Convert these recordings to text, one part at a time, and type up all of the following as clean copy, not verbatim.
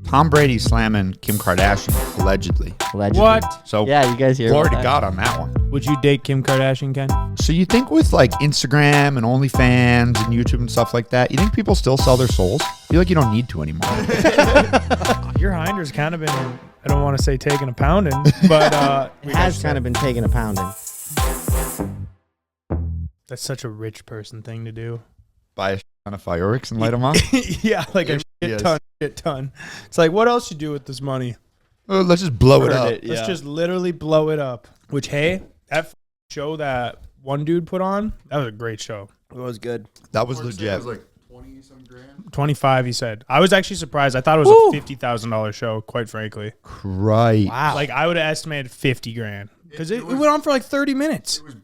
Tom Brady's slamming Kim Kardashian, allegedly. What? So yeah, you guys hear glory about to God on that one. Would you date Kim Kardashian, Ken? So you think with like Instagram and OnlyFans and YouTube and stuff like that, you think people still sell their souls? I feel like you don't need to anymore. Your hinder's kind of been, I don't want to say taking a pounding, but it has kind of been taking a pounding. That's such a rich person thing to do. Buy a ton of fireworks and light them up. Yeah, like a shit ton. It's like, what else you do with this money? Let's just blow it up. Let's just literally blow it up. Which, hey, that show that one dude put on, that was a great show. It was good. That was legit. It was like 20-some grand. 25, he said. I was actually surprised. I thought it was a $50,000 show, quite frankly. Right. Wow. Like, I would have estimated 50 grand. Because it went on for like 30 minutes. It was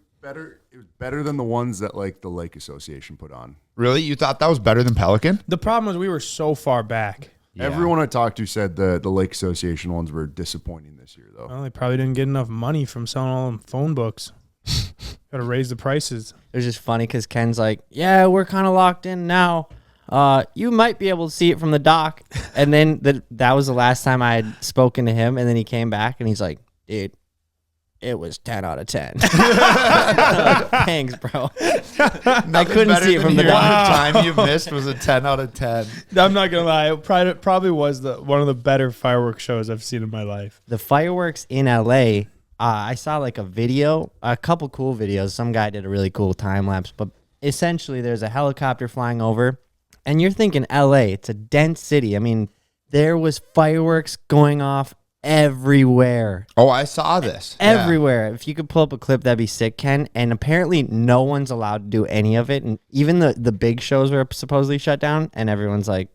better than the ones that like the Lake Association put on. Really? You thought that was better than Pelican? The problem was we were so far back. Yeah. Everyone I talked to said the Lake Association ones were disappointing this year, though. Well, they probably didn't get enough money from selling all them phone books. Got to raise the prices. It was just funny because Ken's like, yeah, we're kind of locked in now. You might be able to see it from the dock. And then that was the last time I had spoken to him. And then he came back and he's like, dude, it was 10 out of 10. Thanks, bro. I couldn't see it from the dock. The time you missed was a 10 out of 10. I'm not going to lie. It probably was one of the better fireworks shows I've seen in my life. The fireworks in LA, I saw like a couple cool videos. Some guy did a really cool time lapse, but essentially there's a helicopter flying over and you're thinking LA, it's a dense city. I mean, there was fireworks going off everywhere. Oh, I saw this. Everywhere. Yeah. If you could pull up a clip, that'd be sick, Ken. And apparently no one's allowed to do any of it. And even the big shows were supposedly shut down and everyone's like,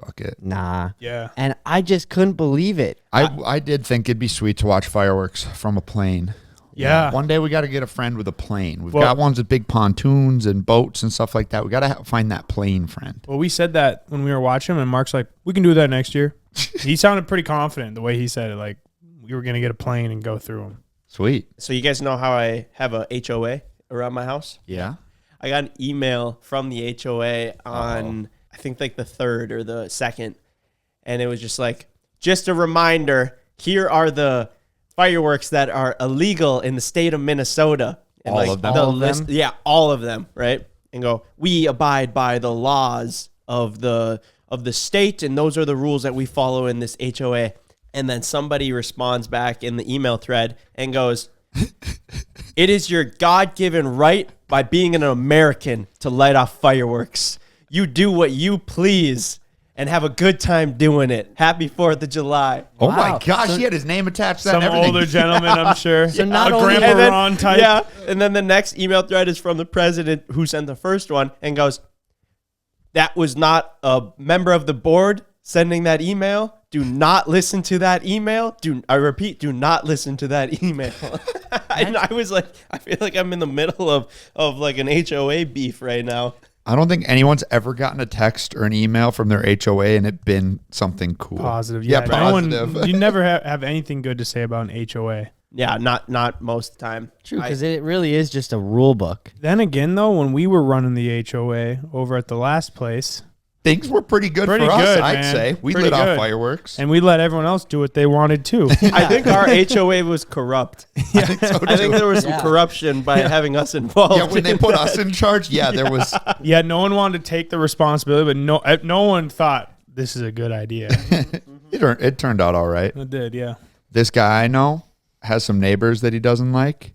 fuck it. Nah. Yeah. And I just couldn't believe it. I did think it'd be sweet to watch fireworks from a plane. Yeah. One day we got to get a friend with a plane. We've got ones with big pontoons and boats and stuff like that. We got to find that plane friend. Well, we said that when we were watching him, and Mark's like, we can do that next year. He sounded pretty confident the way he said it. Like, we were going to get a plane and go through them. Sweet. So you guys know how I have a HOA around my house? Yeah. I got an email from the HOA on, I think, like the 3rd or the 2nd. And it was just like, just a reminder, here are the fireworks that are illegal in the state of Minnesota. And All like of them? the All of list, them? yeah, all of them, right? And go, we abide by the laws of the state, and those are the rules that we follow in this HOA. And then somebody responds back in the email thread and goes, it is your God-given right by being an American to light off fireworks. You do what you please and have a good time doing it. Happy 4th of July. Oh Wow. my gosh, he had his name attached to that Some and everything. older gentleman, I'm sure. So not a only- Grandpa And then- Ron type. Yeah, and then the next email thread is from the president who sent the first one and goes, that was not a member of the board sending that email. Do not listen to that email. I repeat, do not listen to that email. And I was like, I feel like I'm in the middle of like an HOA beef right now. I don't think anyone's ever gotten a text or an email from their HOA and it been something cool. Positive. Yeah, No positive. one, you never have anything good to say about an HOA. Yeah, not most of the time. True, because it really is just a rule book. Then again, though, when we were running the HOA over at the last place, Things were pretty good Pretty for us, good, I'd man. say. We Pretty lit off good. fireworks. and we let everyone else do what they wanted too. I think our HOA was corrupt. I think so I think too. there was some corruption by having us involved. Yeah, when they put us in charge, there was. Yeah, no one wanted to take the responsibility, but no one thought this is a good idea. It turned out all right. It did, yeah. This guy I know has some neighbors that he doesn't like,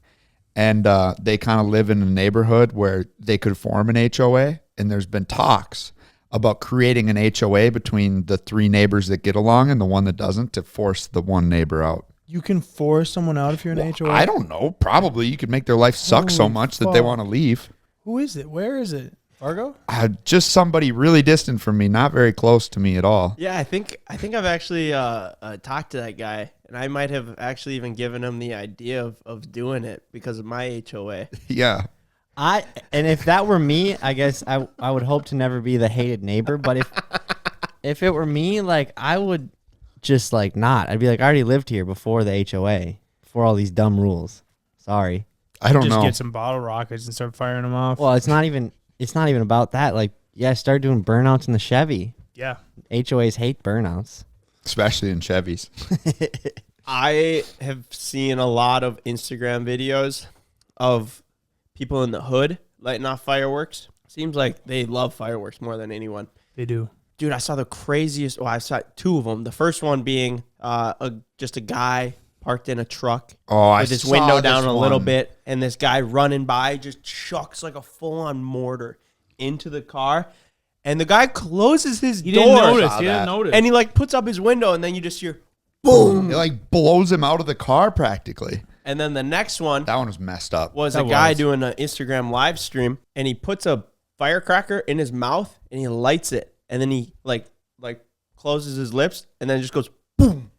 and they kind of live in a neighborhood where they could form an HOA, and there's been talks about creating an HOA between the 3 neighbors that get along and the one that doesn't to force the one neighbor out. You can force someone out if you're an HOA? I don't know. Probably you could make their life suck so Holy much that they fuck. want to leave. Who is it? Where is it? Fargo? Just somebody really distant from me, not very close to me at all. Yeah, I think I've actually talked to that guy, and I might have actually even given him the idea of doing it because of my HOA. Yeah. And if that were me, I guess I would hope to never be the hated neighbor. But if it were me, like I would just like not. I'd be like, I already lived here before the HOA, before all these dumb rules. Sorry. I don't Just know. get some bottle rockets and start firing them off. Well, it's not even about that. Like, yeah, start doing burnouts in the Chevy. Yeah. HOAs hate burnouts. especially in Chevys. I have seen a lot of Instagram videos of people in the hood lighting off fireworks. Seems like they love fireworks more than anyone. They do. Dude, I saw the craziest. Well, I saw two of them. The first one being just a guy parked in a truck with his window down a little bit, and this guy running by just chucks like a full-on mortar into the car, and the guy closes his door. He didn't notice. And he like puts up his window, and then you just hear boom. It like blows him out of the car practically. And then the next one That one was messed up. was a guy doing an Instagram live stream, and he puts a firecracker in his mouth and he lights it, and then he like closes his lips, and then it just goes boom.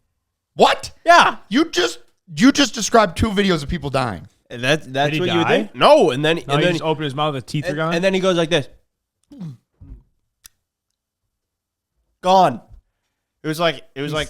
What? Yeah, You just described 2 videos of people dying. and that's he what you would die? think. No, and then No, he just opened his mouth, the teeth are gone. and then he goes like this, gone. It was like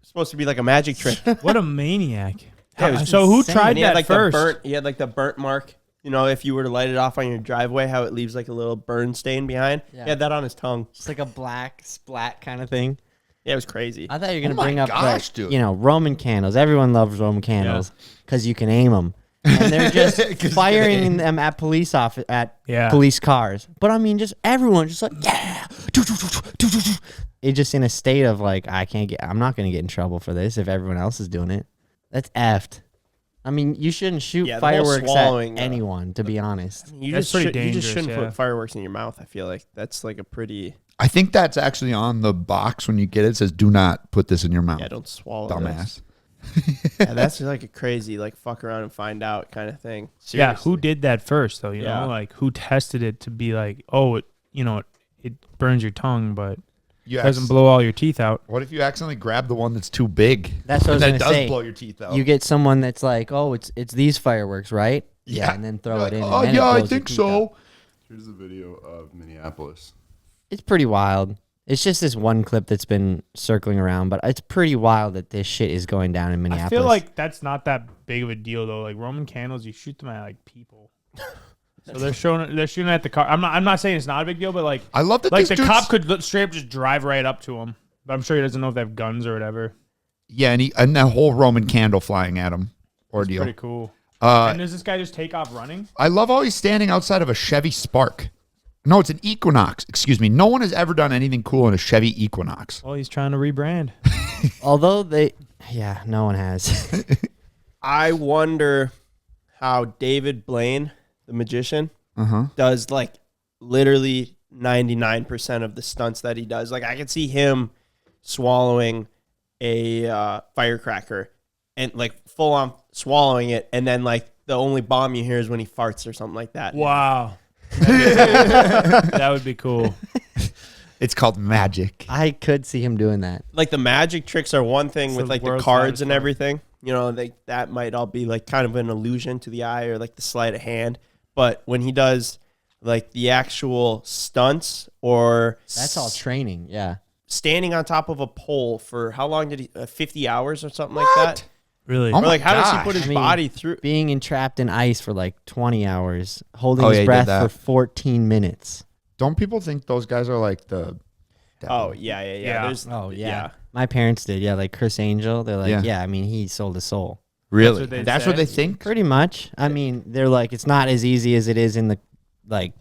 supposed to be like a magic trick. What a maniac. Yeah, it was So who insane. tried And he had that like first? he had like the burnt mark. You know, if you were to light it off on your driveway, how it leaves like a little burn stain behind. Yeah. He had that on his tongue. It's like a black splat kind of thing. Yeah, it was crazy. I thought you were gonna Oh my bring up gosh, like, dude. you know, Roman candles. Everyone loves Roman candles because you can aim them, and they're just 'Cause you can firing aim. them at police Yeah. police cars. But I mean, just everyone just like it's just in a state of like I'm not gonna get in trouble for this if everyone else is doing it. That's effed. I mean, you shouldn't shoot Yeah, the whole fireworks at swallowing, anyone, to be honest. You That's just pretty you just dangerous, shouldn't yeah. put fireworks in your mouth. I feel like that's like a pretty I think that's actually on the box when you get it. It says, "Do not put this in your mouth." don't swallow Dumbass. this. Yeah, that's like a crazy like fuck around and find out kind of thing. Yeah, who Seriously. did that first though? You Yeah. know, like who tested it to be like, oh, it burns your tongue, but You doesn't acc- blow all your teeth out. What if you accidentally grab the one that's too big? That's what I was and then gonna it does say. blow your teeth out. You get someone that's like, oh, it's these fireworks, right? Yeah. And then throw You're it in. like, and oh then it yeah, I blows your think teeth so. out. Here's the video of Minneapolis. It's pretty wild. It's just this one clip that's been circling around, but it's pretty wild that this shit is going down in Minneapolis. I feel like that's not that big of a deal though. Like Roman candles, you shoot them at like people. So they're shooting at the car. I'm not saying it's not a big deal, but like I love that. like this the dude's- cop could straight up just drive right up to him. But I'm sure he doesn't know if they have guns or whatever. Yeah, and that whole Roman candle flying at him ordeal. Pretty cool. Uh, And does this guy just take off running? I love how he's standing outside of a Chevy Spark. No, it's an Equinox. Excuse me. No one has ever done anything cool in a Chevy Equinox. Well, he's trying to rebrand. although no one has. I wonder how David Blaine, the magician, does like literally 99% of the stunts that he does. Like I can see him swallowing a firecracker and like full on swallowing it, and then like the only bomb you hear is when he farts or something like that. Wow. That would be cool. It's called magic. I could see him doing that. Like the magic tricks are one thing It's with the like the world's cards loudest and fart. everything. You know, that might all be like kind of an illusion to the eye or like the sleight of hand. But when he does like the actual stunts or That's all training. Yeah. standing on top of a pole for how long did he 50 hours or something like that? Really? Oh Or my like how does he gosh. put his I mean, body through? Being entrapped in ice for like 20 hours, holding Oh, yeah, his he did breath that. for 14 minutes. Don't people think those guys are like the devil? Oh yeah. Yeah. There's, Oh, yeah. My parents did. Yeah. Like Chris Angel. They're like, Yeah. yeah, I mean, he sold his soul. Really? what they That's what say? they think? Pretty much. I mean, they're like, it's not as easy as it is in the like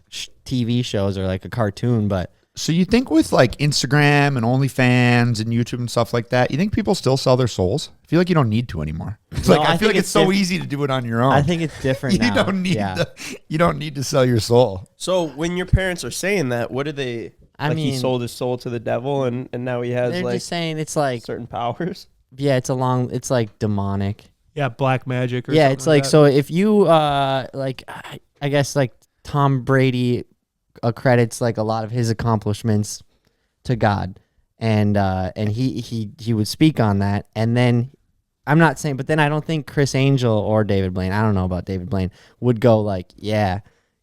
TV shows or like a cartoon, but So you think with like Instagram and OnlyFans and YouTube and stuff like that, you think people still sell their souls? I feel like you don't need to anymore. It's No, like I I feel think like it's it's so diff- easy to do it on your own. I think it's different you now. don't need yeah. you don't need to sell your soul. So when your parents are saying that, what do they? I like mean, he sold his soul to the devil, and now he has they're like just saying it's like, certain powers. yeah, it's like demonic. Yeah, black magic. Or Yeah, something it's like that. so if you like I guess like Tom Brady accredits like a lot of his accomplishments to God, and he would speak on that, and then I'm not saying, but then I don't think Chris Angel or David Blaine, I don't know about David Blaine, would go like, yeah,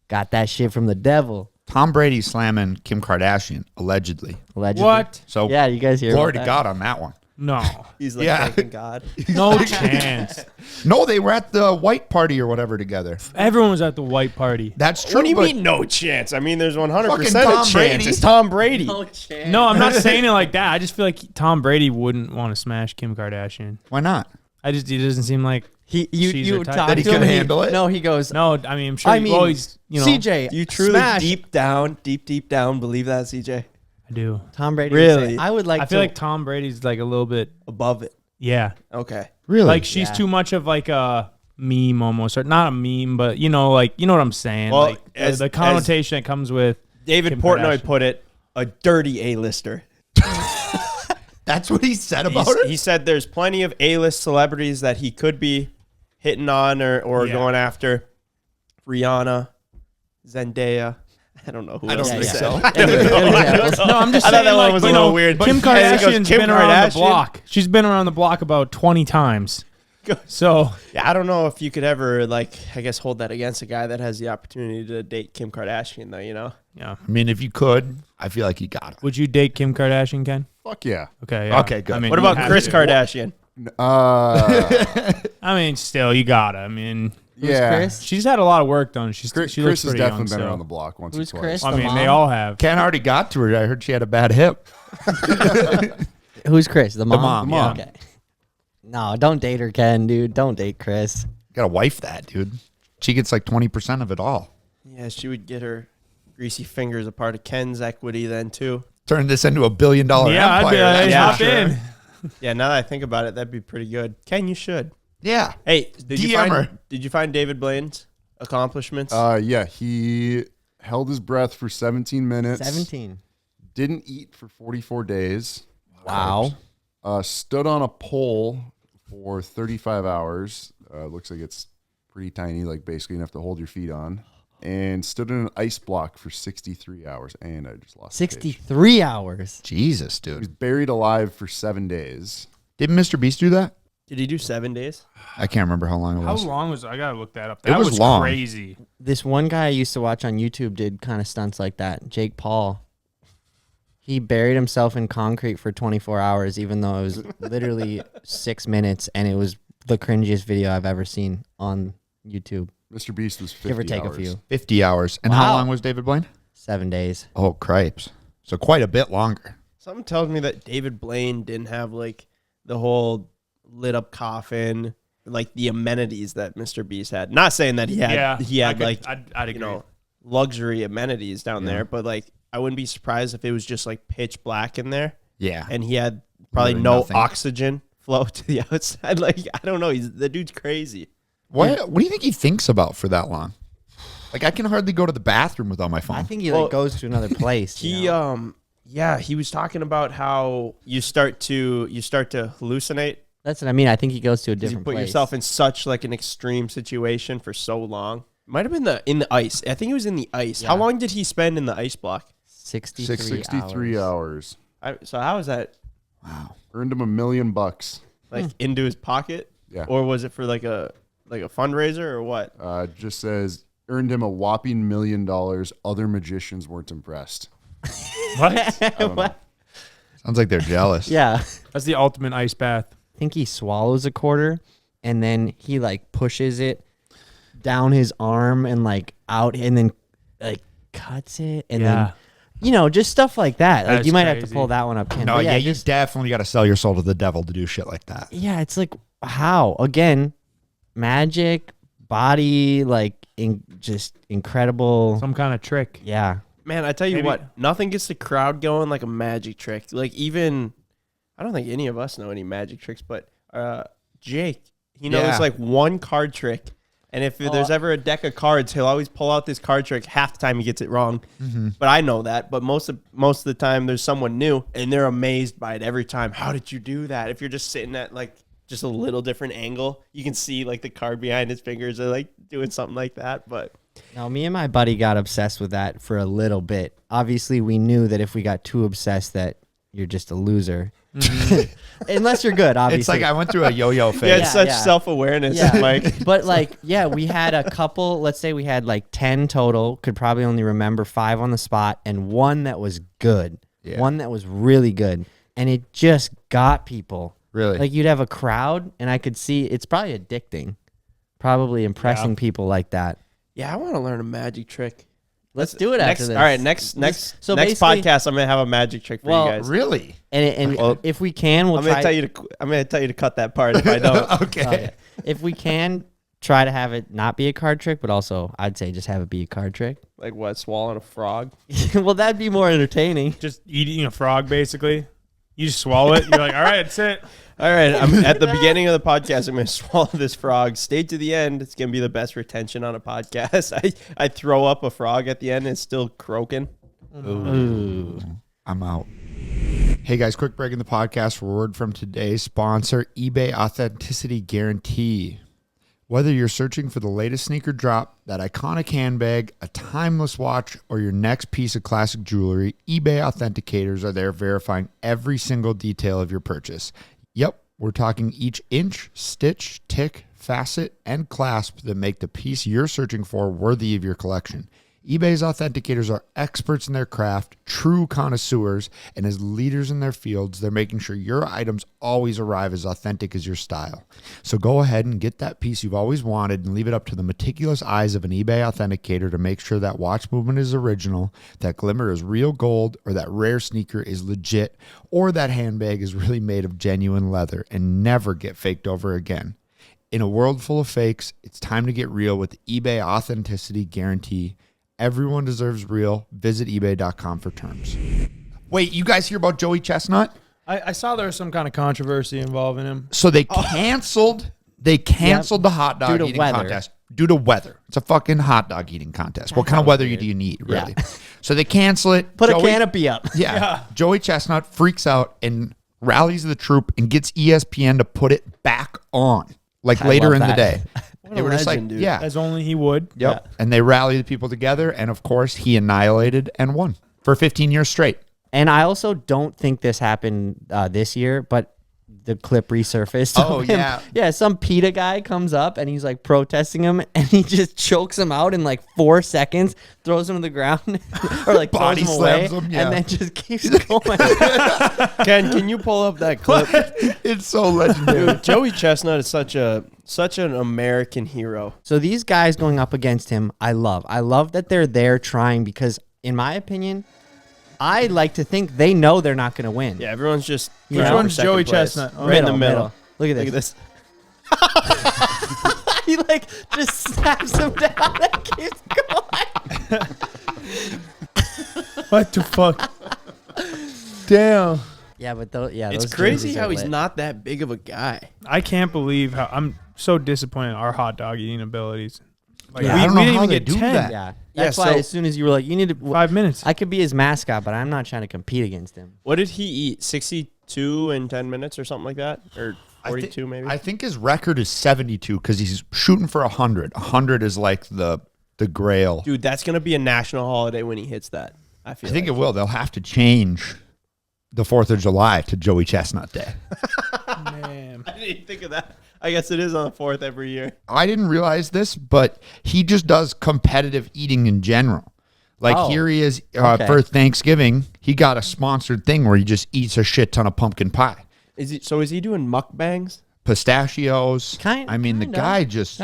got that shit from the devil, Tom Brady slamming Kim Kardashian allegedly. allegedly. What? So Yeah, you guys hear glory about to that? God on that one. No, He's like, Yeah. thanking God. no chance. No, they were at the white party or whatever together. Everyone was at the white party. That's true. What do you but mean no chance? I mean, there's 100% Fucking a Tom chance. Brady. It's Tom Brady. No, I'm not saying it like that. I just feel like Tom Brady wouldn't want to smash Kim Kardashian. Why not? He doesn't seem like You she's her type. talk That he to him. could handle it? No, he goes. No, I mean, I'm sure. I mean, well, he's, CJ, Do you truly smash. deep down believe that, CJ? I do. Tom Brady. Really? Would say, I would like. I feel like Tom Brady's like a little bit. Above it. Yeah, Okay. Really? like she's Yeah. too much of like a meme almost, or not a meme, but you know what I'm saying. Well, Like as- the connotation that comes with. David Kim Portnoy Kardashian. put it, a dirty A-lister. That's what he said about her? He said there's plenty of A-list celebrities that he could be hitting on or Yeah. going after. Rihanna, Zendaya. I don't know who I don't else think he so. said. I don't know. Examples. No, I'm just I thought saying that one like, was a you little know, weird. Kim But yeah, he goes, Kardashian's Kim been around the Kardashian? block. She's been around the block about 20 times. So Yeah, I don't know if you could ever, like, I guess, hold that against a guy that has the opportunity to date Kim Kardashian, though, you know? yeah, I mean, if you could, I feel like he got it. would you date Kim Kardashian, Ken? Fuck yeah. Okay, yeah. Okay, good. I mean, What you about have Kris to. Kardashian? I mean, still, you gotta. I mean, Yeah. Chris? she's had a lot of work done. She Chris looks has pretty definitely young. been So. around the block once Who's or twice. Chris? I The mean, mom? they all have. Ken already got to her. I heard she had a bad hip. Who's Chris? The mom. mom, yeah. Okay. No, don't date her, Ken, dude. Don't date Chris. Got a wife that, dude. She gets like 20% of it all. Yeah, she would get her greasy fingers a part of Ken's equity then, too. Turn this into $1 billion Yeah, I'd empire. be like, that's hey, for hop sure. in. Yeah, now that I think about it, that'd be pretty good. Ken, you should. Yeah. Hey, did you DM her. find David Blaine's accomplishments? Yeah, he held his breath for 17 minutes. 17. Didn't eat for 44 days. Wow. Stood on a pole for 35 hours. Looks like it's pretty tiny, like basically enough to hold your feet on. And stood in an ice block for 63 hours. And I just lost the page. 63 hours. Jesus, He was dude. buried alive for 7 days. Didn't Mr. Beast do that? Did he do 7 days? I can't remember how long it How was. long was I gotta look that up. It That was was long. crazy. This one guy I used to watch on YouTube did kind of stunts like that. Jake Paul. He buried himself in concrete for 24 hours, even though it was literally 6 minutes, and it was the cringiest video I've ever seen on YouTube. Mr. Beast was 50 Give or take hours. a few. 50 hours. And how Wow. long was David Blaine? 7 days. Oh, cripes. So quite a bit longer. Something tells me that David Blaine didn't have like the whole lit up coffin, like the amenities that Mr. Beast had. Not saying that he had I'd agree. you know, luxury amenities down there, but like I wouldn't be surprised if it was just like pitch black in there Yeah. and he had probably Literally no nothing. oxygen flow to the outside. Like I don't know, the dude's crazy. What do you think he thinks about for that long? Like, I can hardly go to the bathroom without my phone. I think he Well, like goes to another place. He yeah, he was talking about how you start to hallucinate. That's what I mean. I think he goes to a Because you different put place. yourself in such like an extreme situation for so long. Might have been in the ice. I think it was in the ice. Yeah. How long did he spend in the ice block? 63, 63 hours. So how was that? Wow. Earned him $1 million. Like into his pocket? Yeah. Or was it for like a fundraiser or what? Just says earned him a whopping $1 million. Other magicians weren't impressed. What? Sounds like they're jealous. Yeah. That's the ultimate ice bath. I think he swallows a quarter and then he like pushes it down his arm and like out and then like cuts it and then just stuff like that. Like That's you might have to crazy. pull that one up. Ken. No, But yeah, you just definitely got to sell your soul to the devil to do shit like that. yeah, it's like how again, magic, body, like just incredible. Some kind of trick. Yeah, Man, I tell you Maybe- what, nothing gets the crowd going like a magic trick. Like even, I don't think any of us know any magic tricks, but Jake, he knows Yeah. like one card trick. And if there's ever a deck of cards, he'll always pull out this card trick. Half the time he gets it wrong, but I know that. But most of the time, there's someone new, and they're amazed by it every time. How did you do that? If you're just sitting at like just a little different angle, you can see like the card behind his fingers are like doing something like that. But no, me and my buddy got obsessed with that for a little bit. Obviously, we knew that if we got too obsessed, that you're just a loser. Unless you're good, obviously. It's like I went through a yo-yo phase. yeah, it's such yeah. self-awareness, Yeah. Mike. But like, yeah, we had a couple, let's say we had like 10 total, could probably only remember 5 on the spot, and one that was good. Yeah. One that was really good. And it just got people. Really? Like you'd have a crowd, and I could see it's probably addicting, probably impressing people like that. Yeah, I want to learn a magic trick. Let's do it after this. All right, next So next basically- podcast, I'm gonna have a magic trick for you guys. Really? And Well, if we can, we'll I'm try. gonna tell you to cut that part if I don't. Okay. Oh, yeah. If we can, try to have it not be a card trick, but also I'd say just have it be a card trick. Like what? Swallowing a frog? Well, that'd be more entertaining. Just eating a frog, basically. You just swallow it. You're like, all right, that's it. All right, I'm at the beginning of the podcast. I'm gonna swallow this frog. Stay to the end. It's gonna be the best retention on a podcast. I throw up a frog at the end. And it's still croaking. Ooh. I'm out. Hey guys, quick break in the podcast for word from today's sponsor, eBay Authenticity Guarantee. Whether you're searching for the latest sneaker drop, that iconic handbag, a timeless watch, or your next piece of classic jewelry, eBay authenticators are there verifying every single detail of your purchase. Yep, we're talking each inch, stitch, tick, facet, and clasp that make the piece you're searching for worthy of your collection. eBay's authenticators are experts in their craft, true connoisseurs, and as leaders in their fields, they're making sure your items always arrive as authentic as your style. So go ahead and get that piece you've always wanted and leave it up to the meticulous eyes of an eBay authenticator to make sure that watch movement is original, that glimmer is real gold, or that rare sneaker is legit, or that handbag is really made of genuine leather and never get faked over again. In a world full of fakes, it's time to get real with eBay Authenticity Guarantee. Everyone deserves real. Visit ebay.com for terms. Wait, you guys hear about Joey Chesnut? I saw there was some kind of controversy involving him. So they canceled the hot dog Due to eating weather. contest due to weather. It's a fucking hot dog eating contest. What kind of weather do you need, really? Yeah. So they cancel it. Put Joey- a canopy up. Yeah. Joey Chestnut freaks out and rallies the troop and gets ESPN to put it back on, like I later love in the that. day. What They a were just like, legend, dude. yeah. As only he would. Yep. And they rallied the people together. And of course, he annihilated and won for 15 years straight. And I also don't think this happened this year, but the clip resurfaced. Oh, of him. yeah. Yeah, some PETA guy comes up and he's like protesting him and he just chokes him out in like 4 seconds, throws him to the ground or like Body throws him away, slams him, yeah. and then just keeps going. Ken, can you pull up that clip? It's so legendary. Dude, Joey Chestnut is such an American hero. So these guys going up against him, I love. I love that they're there trying because, in my opinion, I like to think they know they're not going to win. Yeah, everyone's just. Which going for one's second Joey place. Chestnut? Oh. Right in the middle. Look at Look this. at this. He like just snaps him down and keeps going. What the fuck? Damn. Yeah, but those It's crazy jerseys how are he's lit. not that big of a guy. I can't believe how I'm so disappointed in our hot dog eating abilities. Like Yeah, we, I don't we know didn't how even they get do 10. that. Yeah, Yeah, that's why so- as soon as you were like, you need to, 5 minutes. I could be his mascot, but I'm not trying to compete against him. What did he eat? 62 in 10 minutes or something like that? Or 42 maybe? I think his record is 72 because he's shooting for 100. 100 is like the grail. Dude, that's going to be a national holiday when he hits that. I I feel think like. it will. They'll have to change the 4th of July to Joey Chestnut Day. Man. I didn't even think of that. I guess it is on the 4th every year. I didn't realize this, but he just does competitive eating in general. Like Oh, here he is okay. for Thanksgiving. He got a sponsored thing where he just eats a shit ton of pumpkin pie, Is he doing mukbangs? pistachios. Kind- I mean, the kinda. guy just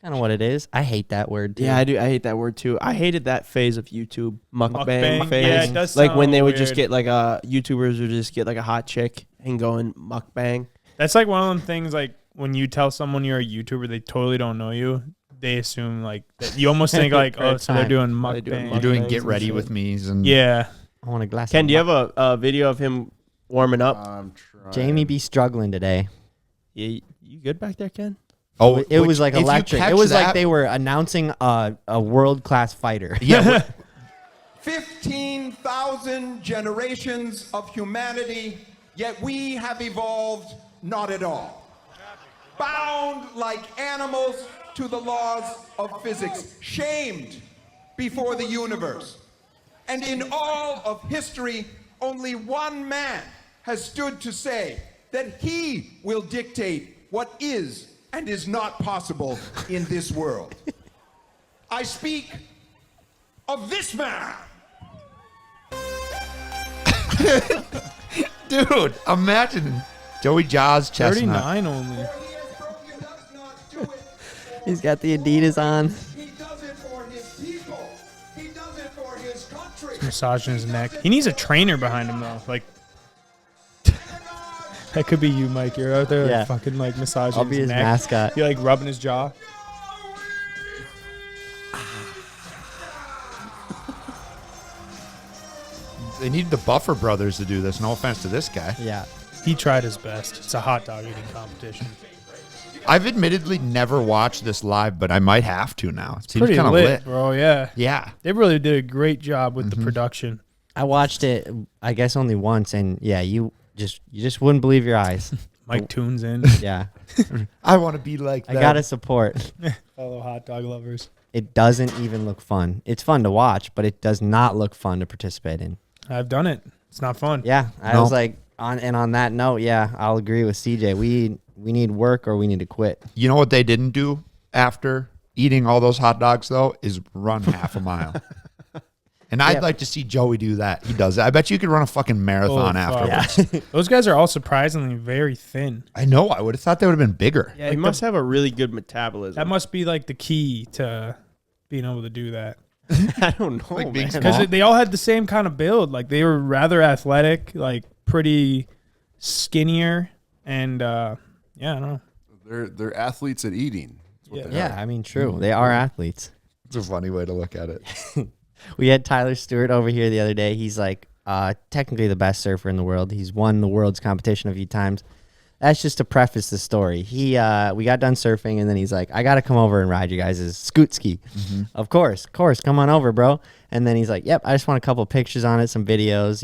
Kind of what it is. I hate that word too. Yeah, I do. I hate that word too. I hated that phase of YouTube, mukbang Mukbang? phase. Yeah, it does like when sound they would just weird. get like YouTubers would just get like a hot chick and go and mukbang. That's like one of them things like when you tell someone you're a YouTuber, they totally don't know you. They assume like that you almost think like, oh, so they're doing They're doing mukbang. you're doing mukbangs get and ready shit. with me's and Yeah. I want a glass. Ken, of do you milk. have a video of him warming up? I'm trying. Jamie be struggling today. Yeah, you good back there, Ken? Oh, It which- was like if you electric. catch It was like that- they were announcing a world class fighter. yeah. 15,000 generations of humanity, yet we have evolved not at all. Bound like animals to the laws of physics, shamed before the universe. And in all of history, only one man has stood to say that he will dictate what is and is not possible in this world. I speak of this man. Dude, imagine Joey Jaws Chestnut. 39 only. He's got the Adidas on. He does it for his people. He does it for his country. Massaging his neck. He needs a trainer behind him though. Like that could be you, Mike. You're out there Yeah. like, fucking like massaging I'll be his neck. mascot. You're like rubbing his jaw. They need the Buffer brothers to do this. No offense to this guy. Yeah. He tried his best. It's a hot dog eating competition. I've admittedly never watched this live, but I might have to now. It seems Pretty kind of lit, lit. bro. Yeah. Yeah. They really did a great job with the production. I watched it, I guess, only once, and yeah, you just wouldn't believe your eyes. Mike tunes in. Yeah. I want to be like I that. gotta support. Fellow hot dog lovers. It doesn't even look fun. It's fun to watch, but it does not look fun to participate in. I've done it. It's not fun. Yeah, I No. was like, on that note, yeah, I'll agree with CJ. We need work or we need to quit. You know what they didn't do after eating all those hot dogs, though, is run half a mile. And I'd Yep. like to see Joey do that. He does that. I bet you could run a fucking marathon Oh, fuck. afterwards. Those guys are all surprisingly very thin. I know. I would have thought they would have been bigger. Yeah, he must have a really good metabolism. That must be like the key to being able to do that. I don't know, Like being man. small. Because they all had the same kind of build. Like they were rather athletic, like pretty skinnier, and yeah, I don't know. They're athletes at eating. That's what they Yeah, are. I mean, true. They are athletes. It's a funny way to look at it. We had Tyler Stewart over here the other day. He's like technically the best surfer in the world. He's won the world's competition a few times. That's just to preface the story. We got done surfing, and then he's like, I got to come over and ride you guys' scoot ski. Of course, come on over, bro. And then he's like, yep, I just want a couple pictures on it, some videos,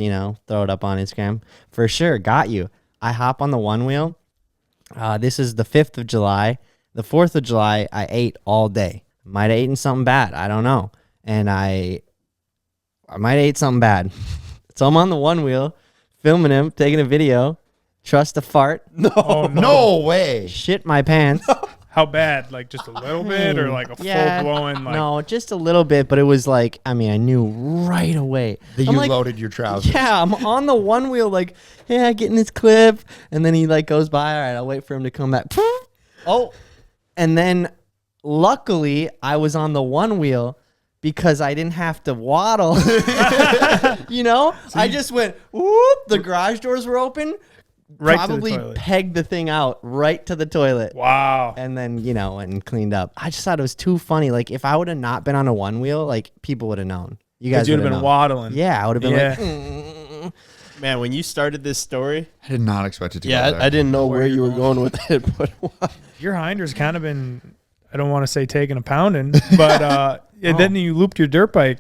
throw it up on Instagram. For sure, got you. I hop on the one wheel. This is the 5th of July. The 4th of July, I ate all day. Might have eaten something bad. I don't know. And I might have ate something bad. So I'm on the one wheel, filming him, taking a video. Trust a fart. Oh, No way. Shit my pants. How bad? Like just a little bit, or like a Yeah, full blowing? Like no, just a little bit, but it was like, I knew right away. That I'm you like, loaded your trousers. yeah, I'm on the one wheel, like, yeah, getting his clip, and then he like goes by. All right, I'll wait for him to come back. Oh, and then luckily I was on the one wheel because I didn't have to waddle. I just went whoop. The garage doors were open. Right to the Probably toilet. pegged the thing out right to the toilet. wow. And then, went and cleaned up. I just thought it was too funny. Like, if I would have not been on a one wheel, like, people would have known. You guys Because you'd would have been known. waddling. Yeah, I would have been Yeah. like, Man, when you started this story, I did not expect it to go yeah, there. I didn't know where you were going with it, but Your hinder's kind of been, I don't want to say taking a pounding, but then you looped your dirt bike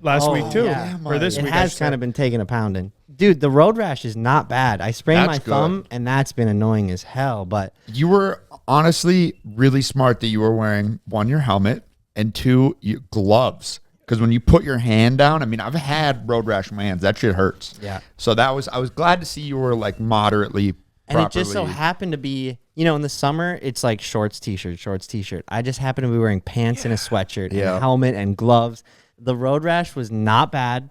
last Oh, week too. yeah. Or this it week. has kind of been taking a pounding. Dude, the road rash is not bad. I sprained my That's good. thumb, and that's been annoying as hell. But You were honestly really smart that you were wearing, one, your helmet, and two, your gloves. Because when you put your hand down, I mean, I've had road rash on my hands. That shit hurts. Yeah. So I was glad to see you were like moderately and properly. it just so happened to be, in the summer, it's like shorts, t-shirt. I just happened to be wearing pants and a sweatshirt and Yeah. a helmet and gloves. The road rash was not bad.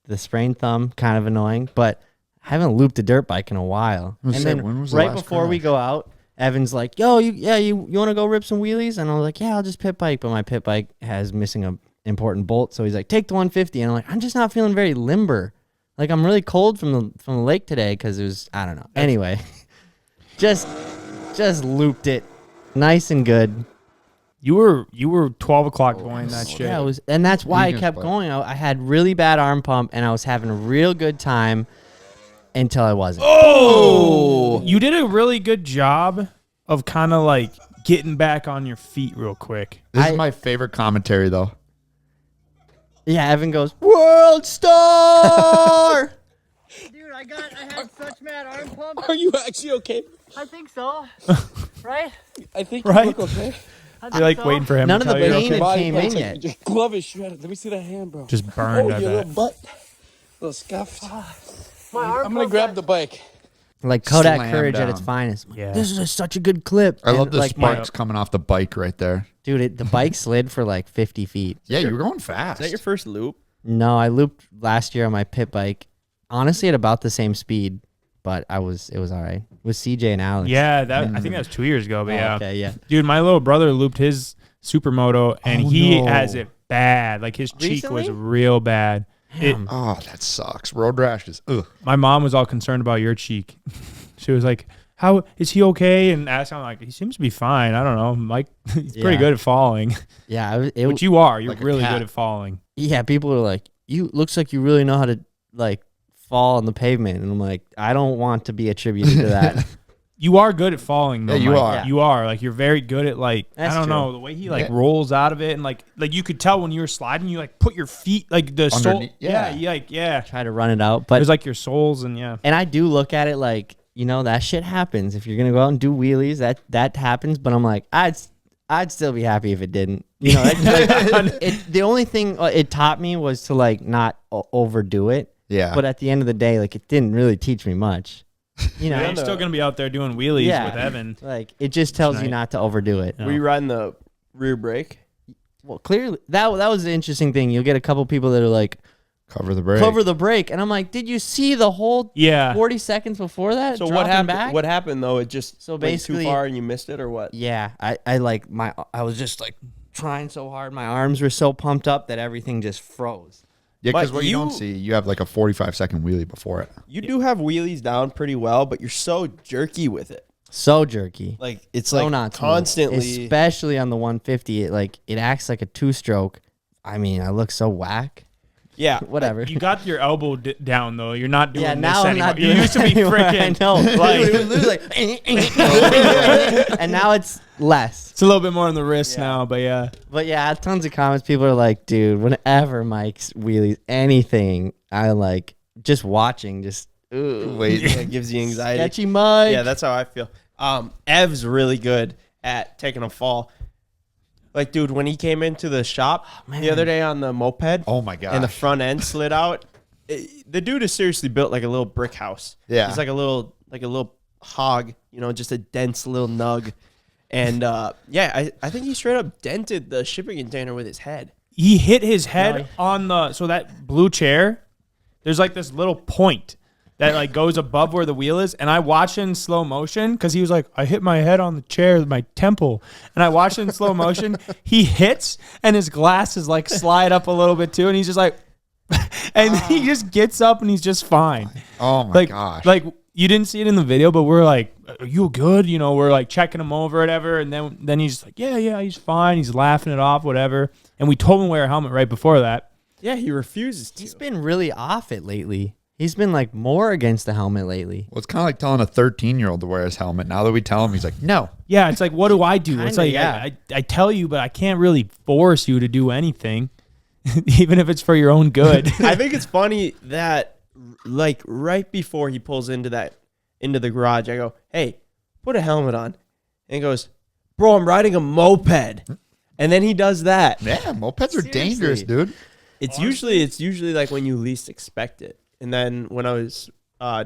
The sprained thumb, kind of annoying, but I haven't looped a dirt bike in a while. was And saying, then when was the right last before we crash? go out, Evan's like, yo, you want to go rip some wheelies? And I was like, yeah, I'll just pit bike. But my pit bike has missing a important bolt. So he's like, take the 150. And I'm like, I'm just not feeling very limber. Like, I'm really cold from the lake today because it was, I don't know. Anyway, just looped it nice and good. You were 12 o'clock going that shit. Yeah, it was, and that's why I Vegan kept split. going. I had really bad arm pump, and I was having a real good time until I wasn't. Oh, you did a really good job of kind of like getting back on your feet real quick. This I- is my favorite commentary, though. Yeah, Evan goes, World Star! Dude, I had such mad arm pump. Are you actually okay? I think so. Right? I think Right? you look okay. I think You're like so. waiting for him None to of the tell you. pain Okay. had came in yet. Your glove is shredded. Let me see that hand, bro. Just burned. oh, I your bet. little butt. little scuffed. My arm I'm gonna pump grab got- the bike. Like Kodak Slam Courage at down. its finest. Yeah. This is such a good clip. I love And, the like, sparks coming off the bike right there. Dude, the bike slid for like 50 feet. Yeah, you were going fast. is that your first loop? No, I looped last year on my pit bike, honestly at about the same speed. but it was all right. With CJ and Alex. Yeah, I think that was 2 years ago. But yeah, Okay, yeah. dude, my little brother looped his supermoto, and he has it bad. Like his cheek was Recently? real bad. Oh, that sucks. Road rashes. Ugh. My mom was all concerned about your cheek. She was like, "How is he okay?" And asked him, I'm like, "He seems to be fine. I don't know. Mike, he's pretty Yeah. good at falling." Yeah, Which you are. You're Like a really cat. good at falling. yeah, people are like, "You looks like you really know how to like fall on the pavement." And I'm like, "I don't want to be attributed to that." You are good at falling, though. Yeah, you Mike. are. Yeah. You are. Like, you're very good at, like, That's I don't true. know, the way he, like, Yeah. rolls out of it. And, like you could tell when you were sliding, you, like, put your feet, like, the sole. Underneath- Yeah. yeah. You, like, yeah. Try to run it out, but There's, like, your soles and, yeah. and I do look at it like, you know, that shit happens. If you're gonna go out and do wheelies, that happens. But I'm like, I'd still be happy if it didn't. You know, the only thing it taught me was to like not overdo it. Yeah. But at the end of the day, like it didn't really teach me much. You know, You're still going to be out there doing wheelies Yeah. with Evan. like it just tells you Tonight. not to overdo it. No. Were you riding the rear brake? Well, clearly that was the interesting thing. You'll get a couple people that are like, Cover the brake. cover the brake, and I'm like, did you see the whole Yeah. 40 seconds before that? So what dropping happened? Back? What happened though? It just So went basically- too far and you missed it, or what? Yeah, I like I was just like trying so hard. My arms were so pumped up that everything just froze. Yeah, because But what you don't you- see, you have like a 45-second wheelie before it. You do have wheelies down pretty well, but you're so jerky with it. So jerky. Like it's So like not smooth. constantly. especially on the 150. It acts like a 2-stroke. I mean, I look so whack. Yeah. Whatever. You got your elbow down, though. You're not doing yeah, this now I'm anymore. not You doing used to that be anymore. freaking. I know. Like, It was like, and now it's less. it's a little bit more on the wrist now, but yeah. But yeah, tons of comments. People are like, dude, whenever Mike's wheelies anything, I like just watching, just ooh, Wait. It gives you anxiety. sketchy Mike. Yeah, that's how I feel. Ev's really good at taking a fall. Like, dude, when he came into the shop the other day on the moped, Oh my god. and the front end slid out, the dude is seriously built like a little brick house. Yeah. He's like a little hog, you know, just a dense little nug. And yeah, I think he straight up dented the shipping container with his head. He hit his head on the, so that blue chair, there's like this little point that like goes above where the wheel is. And I watched it in slow motion because he was like, I hit my head on the chair with my temple. And I watched it in slow motion. He hits and his glasses like slide up a little bit too. And he's just like, and he just gets up and he's just fine. Oh my like, gosh. Like you didn't see it in the video, but we're like, are you good? You know, we're like checking him over, whatever. And then he's like, yeah, he's fine. He's laughing it off, whatever. And we told him to wear a helmet right before that. Yeah, he refuses to. He's been really off it lately. He's been like more against the helmet lately. Well, it's kind of like telling a 13-year-old to wear his helmet. Now that we tell him, he's like, no. Yeah, it's like, what do I do? It's Kinda, like, yeah. I tell you, but I can't really force you to do anything, even if it's for your own good. I think it's funny that like right before he pulls into the garage, I go, hey, put a helmet on. And he goes, bro, I'm riding a moped. And then he does that. Yeah, mopeds are dangerous, dude. It's usually like when you least expect it. And then when I was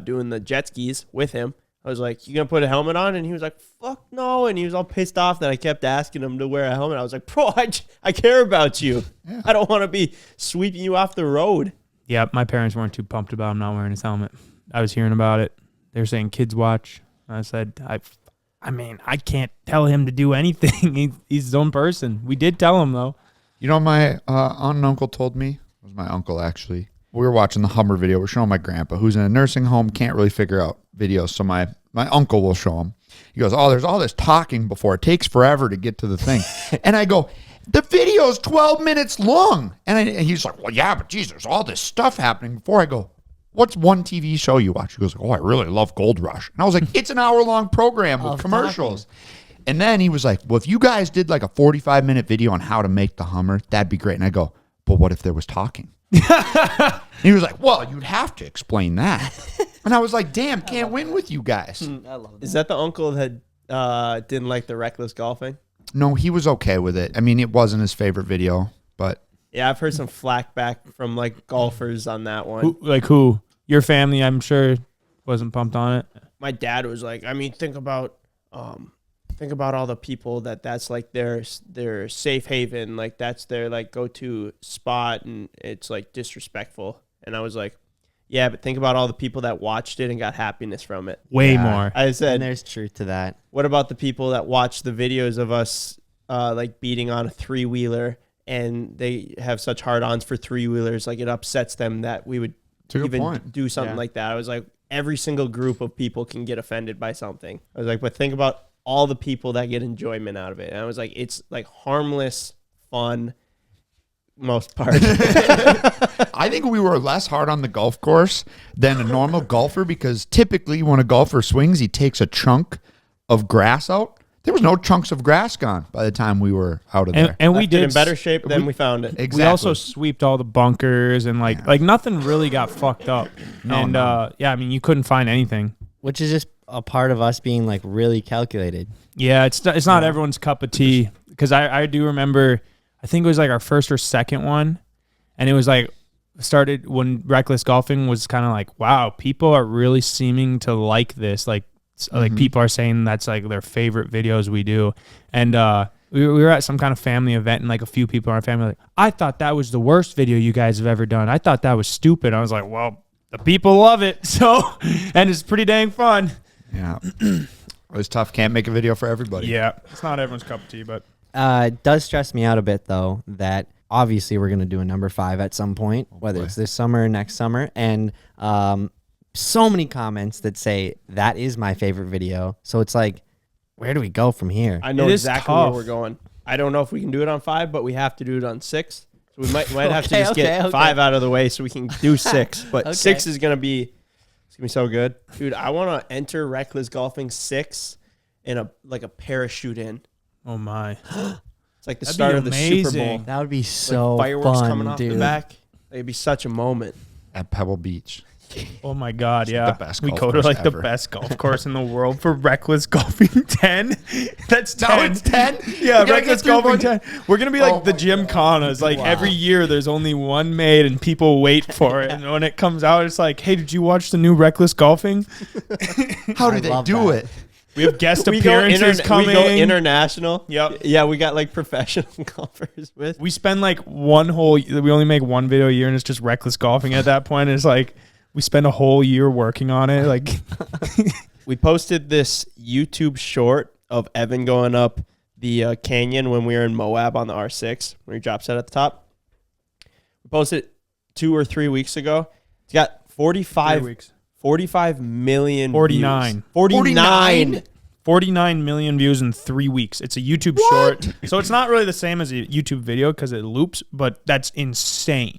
doing the jet skis with him, I was like, you gonna put a helmet on? And he was like, fuck no. And he was all pissed off that I kept asking him to wear a helmet. I was like, bro, I care about you. Yeah. I don't want to be sweeping you off the road. Yeah, my parents weren't too pumped about him not wearing his helmet. I was hearing about it. They were saying kids watch. I said, I mean, I can't tell him to do anything. He's his own person. We did tell him though. You know, my aunt and uncle told me, it was my uncle actually. We were watching the Hummer video. We're showing my grandpa, who's in a nursing home, can't really figure out videos. So my uncle will show him. He goes, oh, there's all this talking before. It takes forever to get to the thing. And I go, the video's 12 minutes long. And he's like, well, yeah, but geez, there's all this stuff happening before. I go, what's one TV show you watch? He goes, oh, I really love Gold Rush. And I was like, it's an hour-long program with commercials. And then he was like, well, if you guys did like a 45-minute video on how to make the Hummer, that'd be great. And I go, but what if there was talking? And he was like, well, you'd have to explain that. And I was like, damn, can't win with you guys. I love Is that the uncle that didn't like the reckless golfing? No, he was okay with it. I mean, it wasn't his favorite video, but Yeah, I've heard some flack back from like golfers on that one. Who? Your family, I'm sure, wasn't pumped on it. My dad was like, I mean, think about all the people that's like their safe haven, like that's their like go-to spot, and it's like disrespectful. And I was like, yeah, but think about all the people that watched it and got happiness from it. Way more. I And said, there's truth to that. what about the people that watch the videos of us like beating on a 3-wheeler and they have such hard-ons for 3-wheelers, like it upsets them that we would a good even point. do something like that. I was like, every single group of people can get offended by something. I was like, but think about all the people that get enjoyment out of it. And I was like, it's like harmless, fun, most part. I think we were less hard on the golf course than a normal golfer because typically when a golfer swings, he takes a chunk of grass out. There was no chunks of grass gone by the time we were out of there. And we Left it did in better shape than we found it. Exactly. We also sweeped all the bunkers and like nothing really got fucked up. Yeah, I mean you couldn't find anything. Which is just a part of us being like really calculated. Yeah, it's not everyone's cup of tea because I do remember I think it was like our first or second one, and it was like started when reckless golfing was kind of like, wow, people are really seeming to like this. Like people are saying that's like their favorite videos we do, and we were at some kind of family event, and like a few people in our family were like, I thought that was the worst video you guys have ever done. I thought that was stupid. I was like, well, the people love it, so and it's pretty dang fun. Yeah. It was tough. Can't make a video for everybody. Yeah, it's not everyone's cup of tea, but. It does stress me out a bit, though, that obviously we're going to do a number 5 at some point, whether it's this summer or next summer. And so many comments that say that is my favorite video. So it's like, where do we go from here? I know It is exactly where tough. we're going. I don't know if we can do it on 5, but we have to do it on 6. So we might have to just get 5 out of the way so we can do 6. But 6 is gonna be so good, dude. I want to enter reckless golfing 6 in a parachute in. Oh my. It's like the That'd start be of the Super Bowl. amazing. That would be so Fireworks fun, coming off dude. the back. It'd be such a moment. At Pebble Beach. Oh my God, yeah. the best we golf go to course like the ever. best golf course in the world for reckless golfing 10. That's 10. No, it's 10? Yeah, We gotta reckless get through golfing one- 10. We're going to be like Oh the my Gym Canas. Like Wow. every year there's only one made and people wait for it. And when it comes out, it's like, hey, did you watch the new reckless golfing? How I did they love do that. it? We have guest We go, appearances coming. we go international. Yep. Yeah, we got like professional golfers with. We spend like we only make one video a year and it's just reckless golfing at that point. It's like we spend a whole year working on it. Like We posted this YouTube short of Evan going up the canyon when we were in Moab on the R6 where he drops it at the top. We posted it 2 or 3 weeks ago. It's got 45 million 49. views. 49. 49 million views in 3 weeks. It's a YouTube short. So it's not really the same as a YouTube video because it loops, but that's insane.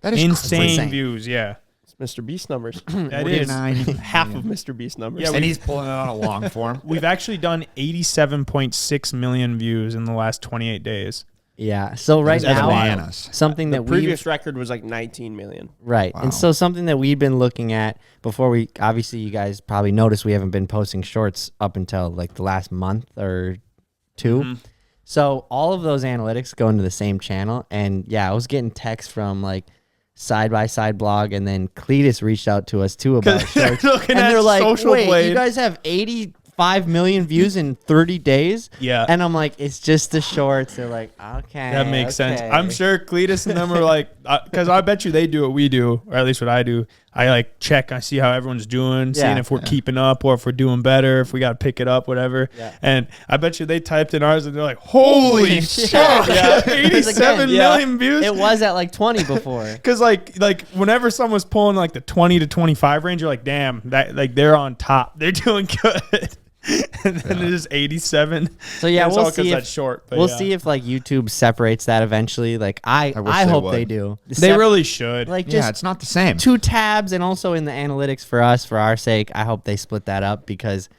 That is Insane crazy. views, yeah. It's Mr. Beast numbers. That is. 49. Half of Mr. Beast numbers. Yeah, And he's pulling it on a long form. We've actually done 87.6 million views in the last 28 days. Yeah. So right That's now, bananas. something the that previous we've record was like 19 million. right, Wow. and so something that we've been looking at before we obviously you guys probably noticed we haven't been posting shorts up until like the last month or 2. Mm-hmm. So all of those analytics go into the same channel, and yeah, I was getting texts from like Side by Side blog, and then Cletus reached out to us too about they're shorts, looking and at they're like, Social "Wait, Blade." you guys have 85 million views in 30 days?" Yeah. And I'm like, "It's just the shorts." They're like, "Okay, That makes sense. okay." I'm sure Cletus and them are like, because I bet you they do what we do, or at least what I do. I like check, I see how everyone's doing, seeing Yeah. if we're keeping up or if we're doing better, if we got to pick it up, whatever. Yeah. And I bet you they typed in ours and they're like, holy shit, Yeah. 87 Yeah. million views. It was at like 20 before. Because like whenever someone's pulling like the 20 to 25 range, you're like, damn, that like they're on top, they're doing good. And then it is 87. So yeah, And it's we'll all 'cause see if that's short. But we'll yeah. see if like YouTube separates that eventually. Like I wish they hope would. they do. They really should. like Yeah, just it's not the same. 2 tabs, and also in the analytics for us, for our sake. I hope they split that up because,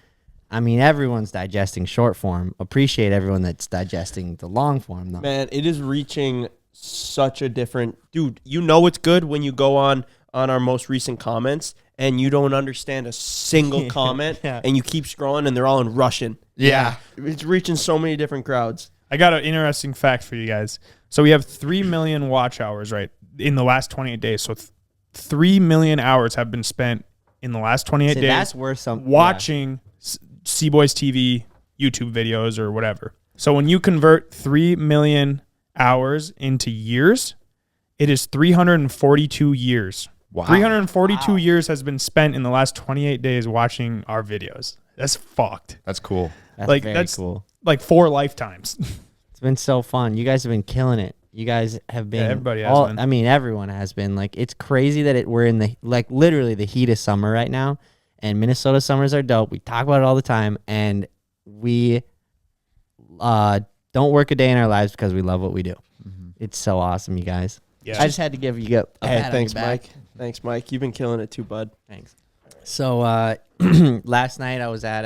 I mean, everyone's digesting short form. Appreciate everyone that's digesting the long form though. Man, it is reaching such a different dude. You know it's good when you go on our most recent comments and you don't understand a single comment Yeah. and you keep scrolling and they're all in Russian. Yeah. It's reaching so many different crowds. I got an interesting fact for you guys. So we have 3 million watch hours, right, in the last 28 days. So 3 million hours have been spent in the last 28 See, days that's worth some watching CBoys TV YouTube videos or whatever. So when you convert 3 million hours into years, it is 342 years Wow. 342 years has been spent in the last 28 days watching our videos. That's fucked. That's cool. That's very cool. Like 4 lifetimes. It's been so fun. You guys have been killing it. You guys have been. Everybody has been. I mean, everyone has been. Like, it's crazy that we're in the literally the heat of summer right now, and Minnesota summers are dope. We talk about it all the time, and we don't work a day in our lives because we love what we do. It's so awesome, you guys. Yeah. I just had to give you a pat on Thanks, your back. Mike. Thanks, Mike. You've been killing it too, bud. Thanks. So last night I was at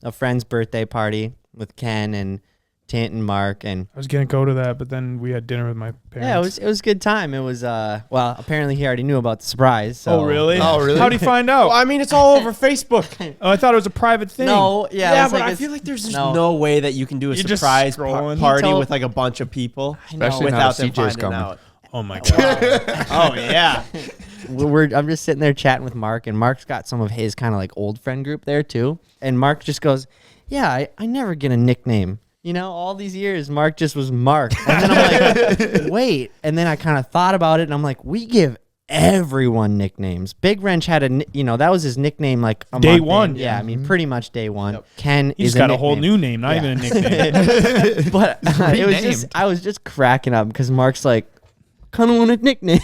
a friend's birthday party with Ken and Tint and Mark, and I was gonna go to that, but then we had dinner with my parents. yeah, it was a good time. It was well, apparently he already knew about the surprise. So. Oh really? Oh, really? How'd he find out? Well, I mean, it's all over Facebook. Oh, I thought it was a private thing. No, yeah, Yeah, it's but like I it's- feel like there's just no. no way that you can do a You're just surprise scrolling. party He told- with like a bunch of people I know. Especially now without them CJ's finding coming. out. Oh my god. Oh yeah. I'm just sitting there chatting with Mark, and Mark's got some of his kind of like old friend group there too. And Mark just goes, "Yeah, I never get a nickname. You know, all these years, Mark just was Mark." And then I'm like, wait. And then I kind of thought about it, and I'm like, we give everyone nicknames. Big Wrench had that was his nickname like a Day month one. in. Yeah, I mean, pretty much day one. Ken He's is got a nickname. whole new name, not Yeah. even a nickname. But I was just cracking up because Mark's like, kind of want a nickname.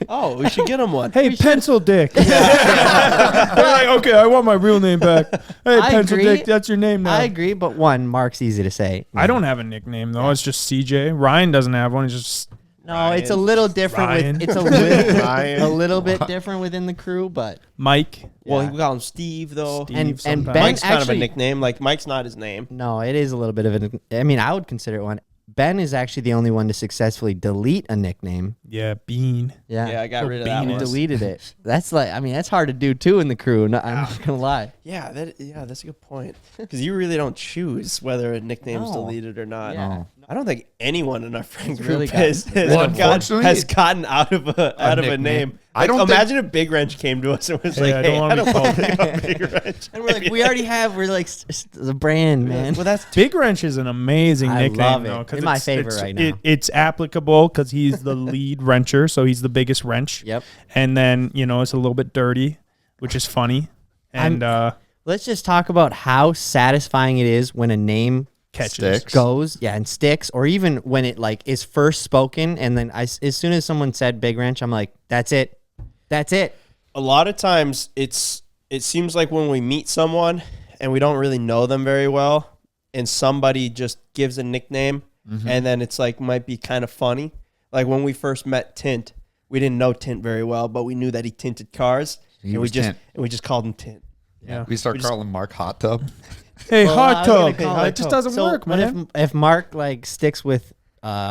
Oh, we should get him one. Hey, Pencil Dick. They're like, okay, I want my real name back. Hey, I Pencil agree. Dick, that's your name now. I agree, but one, Mark's easy to say. I don't have a nickname though. It's just CJ. Ryan doesn't have one. It's just No, it's a little different. Ryan. It's Ryan. a little bit different within the crew, but Mike. Well, Yeah. we call him Steve though. Steve and sometimes. Ben Mike's kind of a actually- nickname. Like Mike's not his name. no, it is a little bit of an. I mean, I would consider it one. Ben is actually the only one to successfully delete a nickname. Yeah, Bean. Yeah, Yeah, I got rid of that Bean he one. deleted it. That's like, I mean, that's hard to do too in the crew. No, I'm not gonna lie. Yeah, that's a good point. Because you really don't choose whether a nickname's No. deleted or not. Yeah. I don't think anyone in our friend group really has, Well, unfortunately, has gotten out of a nickname. name. I Like, don't think- imagine if Big Wrench came to us and was Hey, like, I "Hey, don't wanna I don't be want called to be called Big Wrench." And we're like, we already have. We're like the brand, man. Well, that's Big Wrench is an amazing I nickname love it. though. 'Cause It's my it's- favorite it's- right now. It's applicable because he's the lead wrencher, so he's the biggest wrench. Yep. And then it's a little bit dirty, which is funny. And Let's just talk about how satisfying it is when a name catches. Sticks. goes, and sticks, or even when it like is first spoken, and then as soon as someone said Big Wrench, I'm like, that's it. a lot of times it seems like when we meet someone and we don't really know them very well and somebody just gives a nickname and then it's like might be kind of funny. Like when we first met Tint, we didn't know Tint very well, but we knew that he tinted cars and was Tint. we just called him Tint. Yeah. We start calling Mark Hot Tub. Hey, Well, hot I was gonna tub. call It just doesn't So work, what man. if Mark like sticks with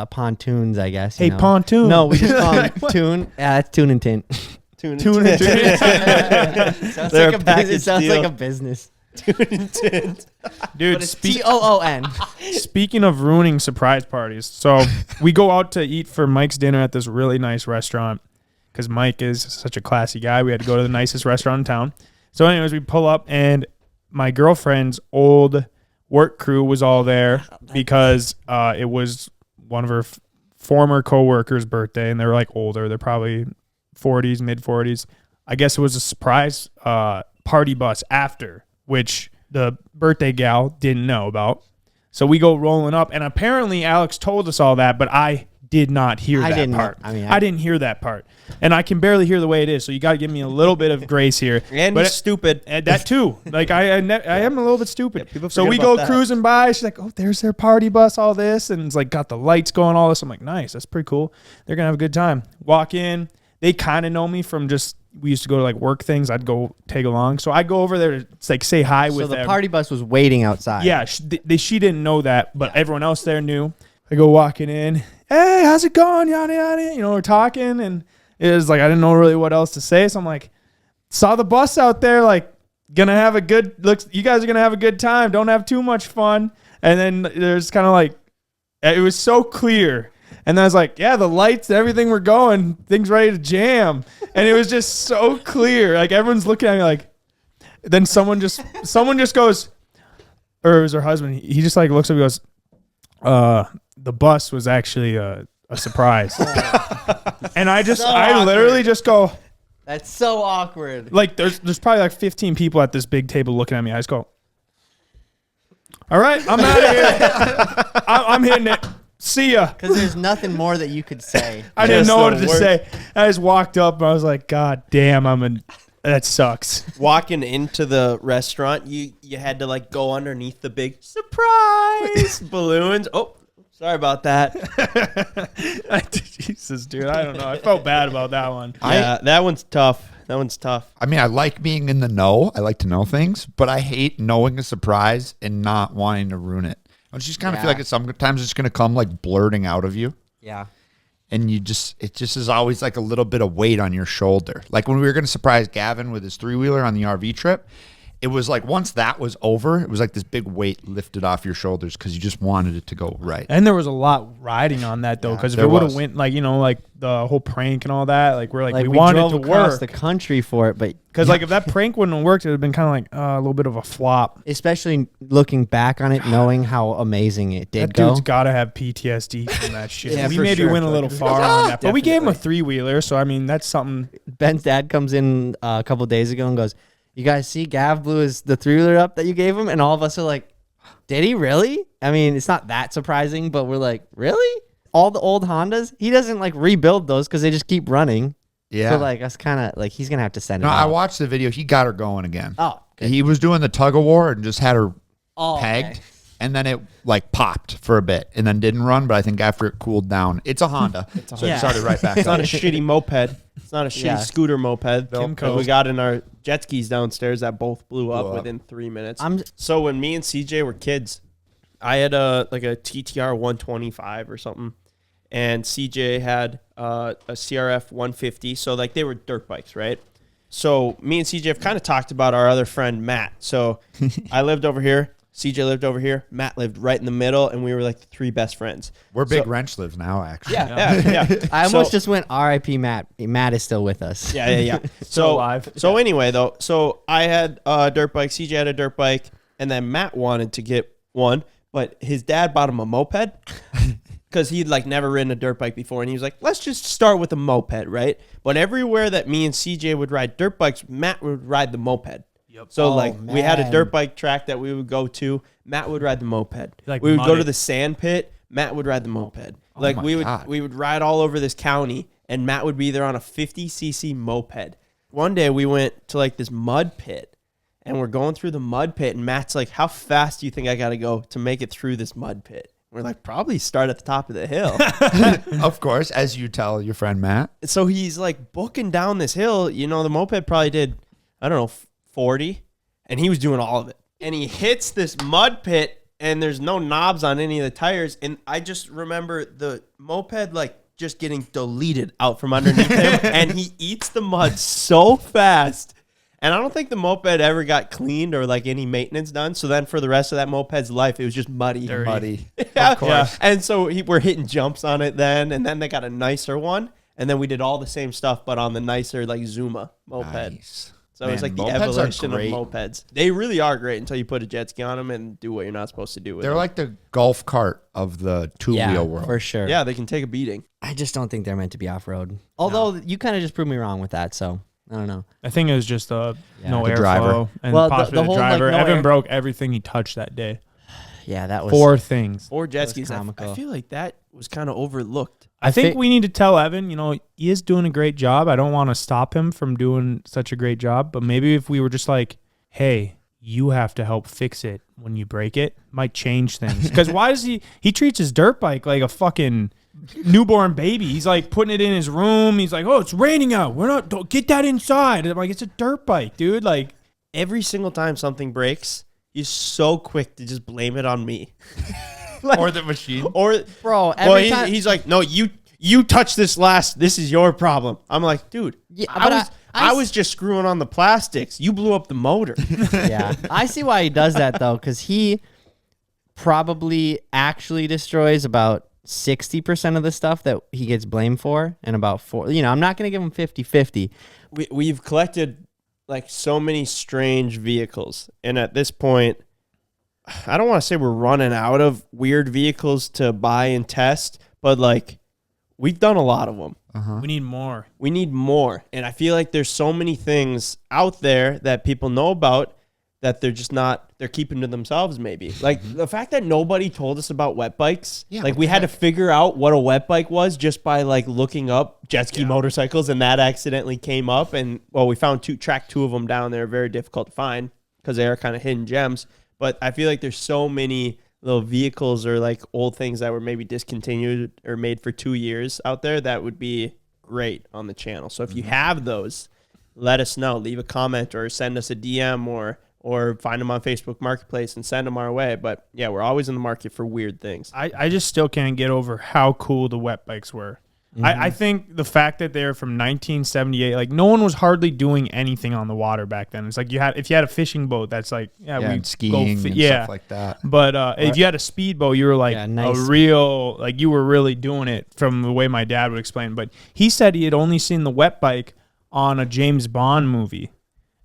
pontoons, I guess. Hey, you know? pontoon. No, we just call him Tune. Yeah, that's Tune and Tint. Tune Tune and Tint. Sounds They're like a a business. package It sounds deal. like a business. Tune and Tint. Dude, But it's TOON. Speaking of ruining surprise parties, so we go out to eat for Mike's dinner at this really nice restaurant because Mike is such a classy guy. We had to go to the nicest restaurant in town. So anyways, we pull up and my girlfriend's old work crew was all there because it was one of her former coworkers' birthday, and they're like older. They're probably 40s, mid 40s. I guess it was a surprise party bus after, which the birthday gal didn't know about. So we go rolling up, and apparently Alex told us all that, but I did not hear that part. I didn't hear that part, and I can barely hear the way it is. So you got to give me a little bit of grace here. And But he's stupid. and that too. Like I am a little bit stupid. people So forget we about go that. cruising by. She's like, "Oh, there's their party bus, all this," and it's like got the lights going, all this. I'm like, "Nice, that's pretty cool. They're gonna have a good time." Walk in. They kind of know me from just we used to go to like work things. I'd go tag along, so I go over there to like say hi So with the them. party bus was waiting outside. Yeah, she didn't know that, but everyone else there knew. I go walking in. Hey, how's it going? Yada yada. We're talking, and it was like I didn't know really what else to say. So I'm like, saw the bus out there, like gonna have a good looks. You guys are gonna have a good time. Don't have too much fun. And then there's kind of like, it was so clear. And then I was like, yeah, the lights, everything were going, things ready to jam. And it was just so clear. Like everyone's looking at me like, then someone just goes, or it was her husband. He just like looks at me and goes, the bus was actually a surprise. And I literally just go, That's so awkward. Like there's probably like 15 people at this big table looking at me. I just go, all right, I'm out of here. I'm hitting it. See ya. Because there's nothing more that you could say. I didn't know what the to worst. say. I just walked up and I was like, God damn, that sucks. Walking into the restaurant, you had to like go underneath the big surprise balloons. Oh, sorry about that. Jesus, dude. I don't know. I felt bad about that one. Yeah, that one's tough. That one's tough. I mean, I like being in the know. I like to know things, but I hate knowing a surprise and not wanting to ruin it. I just kind of feel like sometimes it's going to come like blurting out of you. Yeah. And it just is always like a little bit of weight on your shoulder. Like when we were going to surprise Gavin with his 3-wheeler on the RV trip, it was like once that was over, it was like this big weight lifted off your shoulders because you just wanted it to go right. And there was a lot riding on that though, because if it would have went like, like the whole prank and all that, like we're like we wanted drove to across work. the country for it, but Because like if that prank wouldn't have worked, it would have been kind of like a little bit of a flop. especially looking back on it, knowing how amazing it did That go. dude's got to have PTSD from that shit. Yeah, we for maybe sure. went a little far on that, but we gave him a 3-wheeler, so I mean that's something. Ben's dad comes in a couple days ago and goes, "You guys see Gav blew the 3-wheeler up that you gave him?" And all of us are like, "Did he really?" I mean, it's not that surprising, but we're like, "Really?" All the old Hondas, he doesn't like rebuild those because they just keep running. Yeah. So like that's kind of like he's gonna have to send it. No, I out. watched the video. He got her going again. Oh, good. He was doing the tug of war and just had her Oh, pegged. okay. And then it like popped for a bit and then didn't run. But I think after it cooled down, it's a Honda. So Yeah. it started right back It's not up. a shitty moped. It's not a shitty Yeah. scooter moped. Kimco. Like we got in our jet skis downstairs that both blew up up. within 3 minutes. I'm So when me and CJ were kids, I had a TTR 125 or something, and CJ had a CRF 150. So like they were dirt bikes, right? So me and CJ have kind of talked about our other friend Matt. So I lived over here, CJ lived over here, Matt lived right in the middle, and we were like the 3 best friends. Where Big So- Wrench lives now, actually. Yeah. I almost So- just went R.I.P. Matt. Matt is still with us. Yeah. Still alive. So anyway, though, so I had a dirt bike, CJ had a dirt bike, and then Matt wanted to get one, but his dad bought him a moped because he'd like never ridden a dirt bike before, and he was like, let's just start with a moped, right? But everywhere that me and CJ would ride dirt bikes, Matt would ride the moped. So Oh, like we had a man. dirt bike track that we would go to. Matt would ride the moped. Like we would go muddy. to the sand pit. Matt would ride the moped. Like my we God. would ride all over this county, and Matt would be there on a 50cc moped. One day we went to like this mud pit, and we're going through the mud pit, and Matt's like, "How fast do you think I got to go to make it through this mud pit?" We're like, "Probably start at the top of the hill." Of course, as you tell your friend Matt. So he's like booking down this hill. You know, the moped probably did, I don't know, 40, and he was doing all of it. And he hits this mud pit, and there's no knobs on any of the tires. And I just remember the moped like just getting deleted out from underneath him, and he eats the mud so fast. And I don't think the moped ever got cleaned or like any maintenance done. So then for the rest of that moped's life, it was just muddy. Muddy. Yeah. Of course. And so we're hitting jumps on it then, and then they got a nicer one, and then we did all the same stuff, but on the nicer like Zuma moped. Nice. So it was Man, like the mopeds are evolution of great. mopeds. They really are great until you put a jet ski on them and do what you're not supposed to do with They're them. like the golf cart of the two-wheel world. for sure. Yeah, they can take a beating. I just don't think they're meant to be off road. Although you kind of just proved me wrong with that, so I don't know. I think it was just no The airflow driver. and Well, the possibly the, whole, like, driver. no Evan air- broke everything he touched that day. Yeah, that was 4 things. Or jet was skis. I comical. feel like that was kind of overlooked. I think thi- we need to tell Evan, he is doing a great job. I don't want to stop him from doing such a great job, but maybe if we were just like, hey, you have to help fix it when you break it, might change things. Because why does he treats his dirt bike like a fucking newborn baby. He's like putting it in his room. He's like, oh, it's raining out. Don't get that inside. And I'm like, it's a dirt bike, dude. Like, Every single time something breaks, he's so quick to just blame it on me. Or the machine. Or Bro, well, every time he's like, no, you touched this last. This is your problem. I'm like, dude, Yeah, I but was was just screwing on the plastics. You blew up the motor. yeah, I see why he does that though, because he probably actually destroys about 60% of the stuff that he gets blamed for, and about 4. I'm not gonna give him 50-50. We've collected like so many strange vehicles, and at this point, I don't want to say we're running out of weird vehicles to buy and test, but like we've done a lot of them. We need more. We need more. And I feel like there's so many things out there that people know about that they're just not, they're keeping to themselves maybe. Like the fact that nobody told us about wet bikes. Yeah, like we had to figure out what a wet bike was just by like looking up jet ski motorcycles, and that accidentally came up. And well, we found tracked two of them down there, very difficult to find because they are kind of hidden gems. But I feel like there's so many little vehicles or like old things that were maybe discontinued or made for 2 years out there that would be great on the channel. So if you have those, let us know. Leave a comment or send us a DM or find them on Facebook Marketplace and send them our way. But yeah, we're always in the market for weird things. I just still can't get over how cool the wet bikes were. I think the fact that they're from 1978, like no one was hardly doing anything on the water back then. It's like if you had a fishing boat, that's like and skiing and stuff like that. But if you had a speedboat, you were like a real, like you were really doing it from the way my dad would explain. But he said he had only seen the wet bike on a James Bond movie,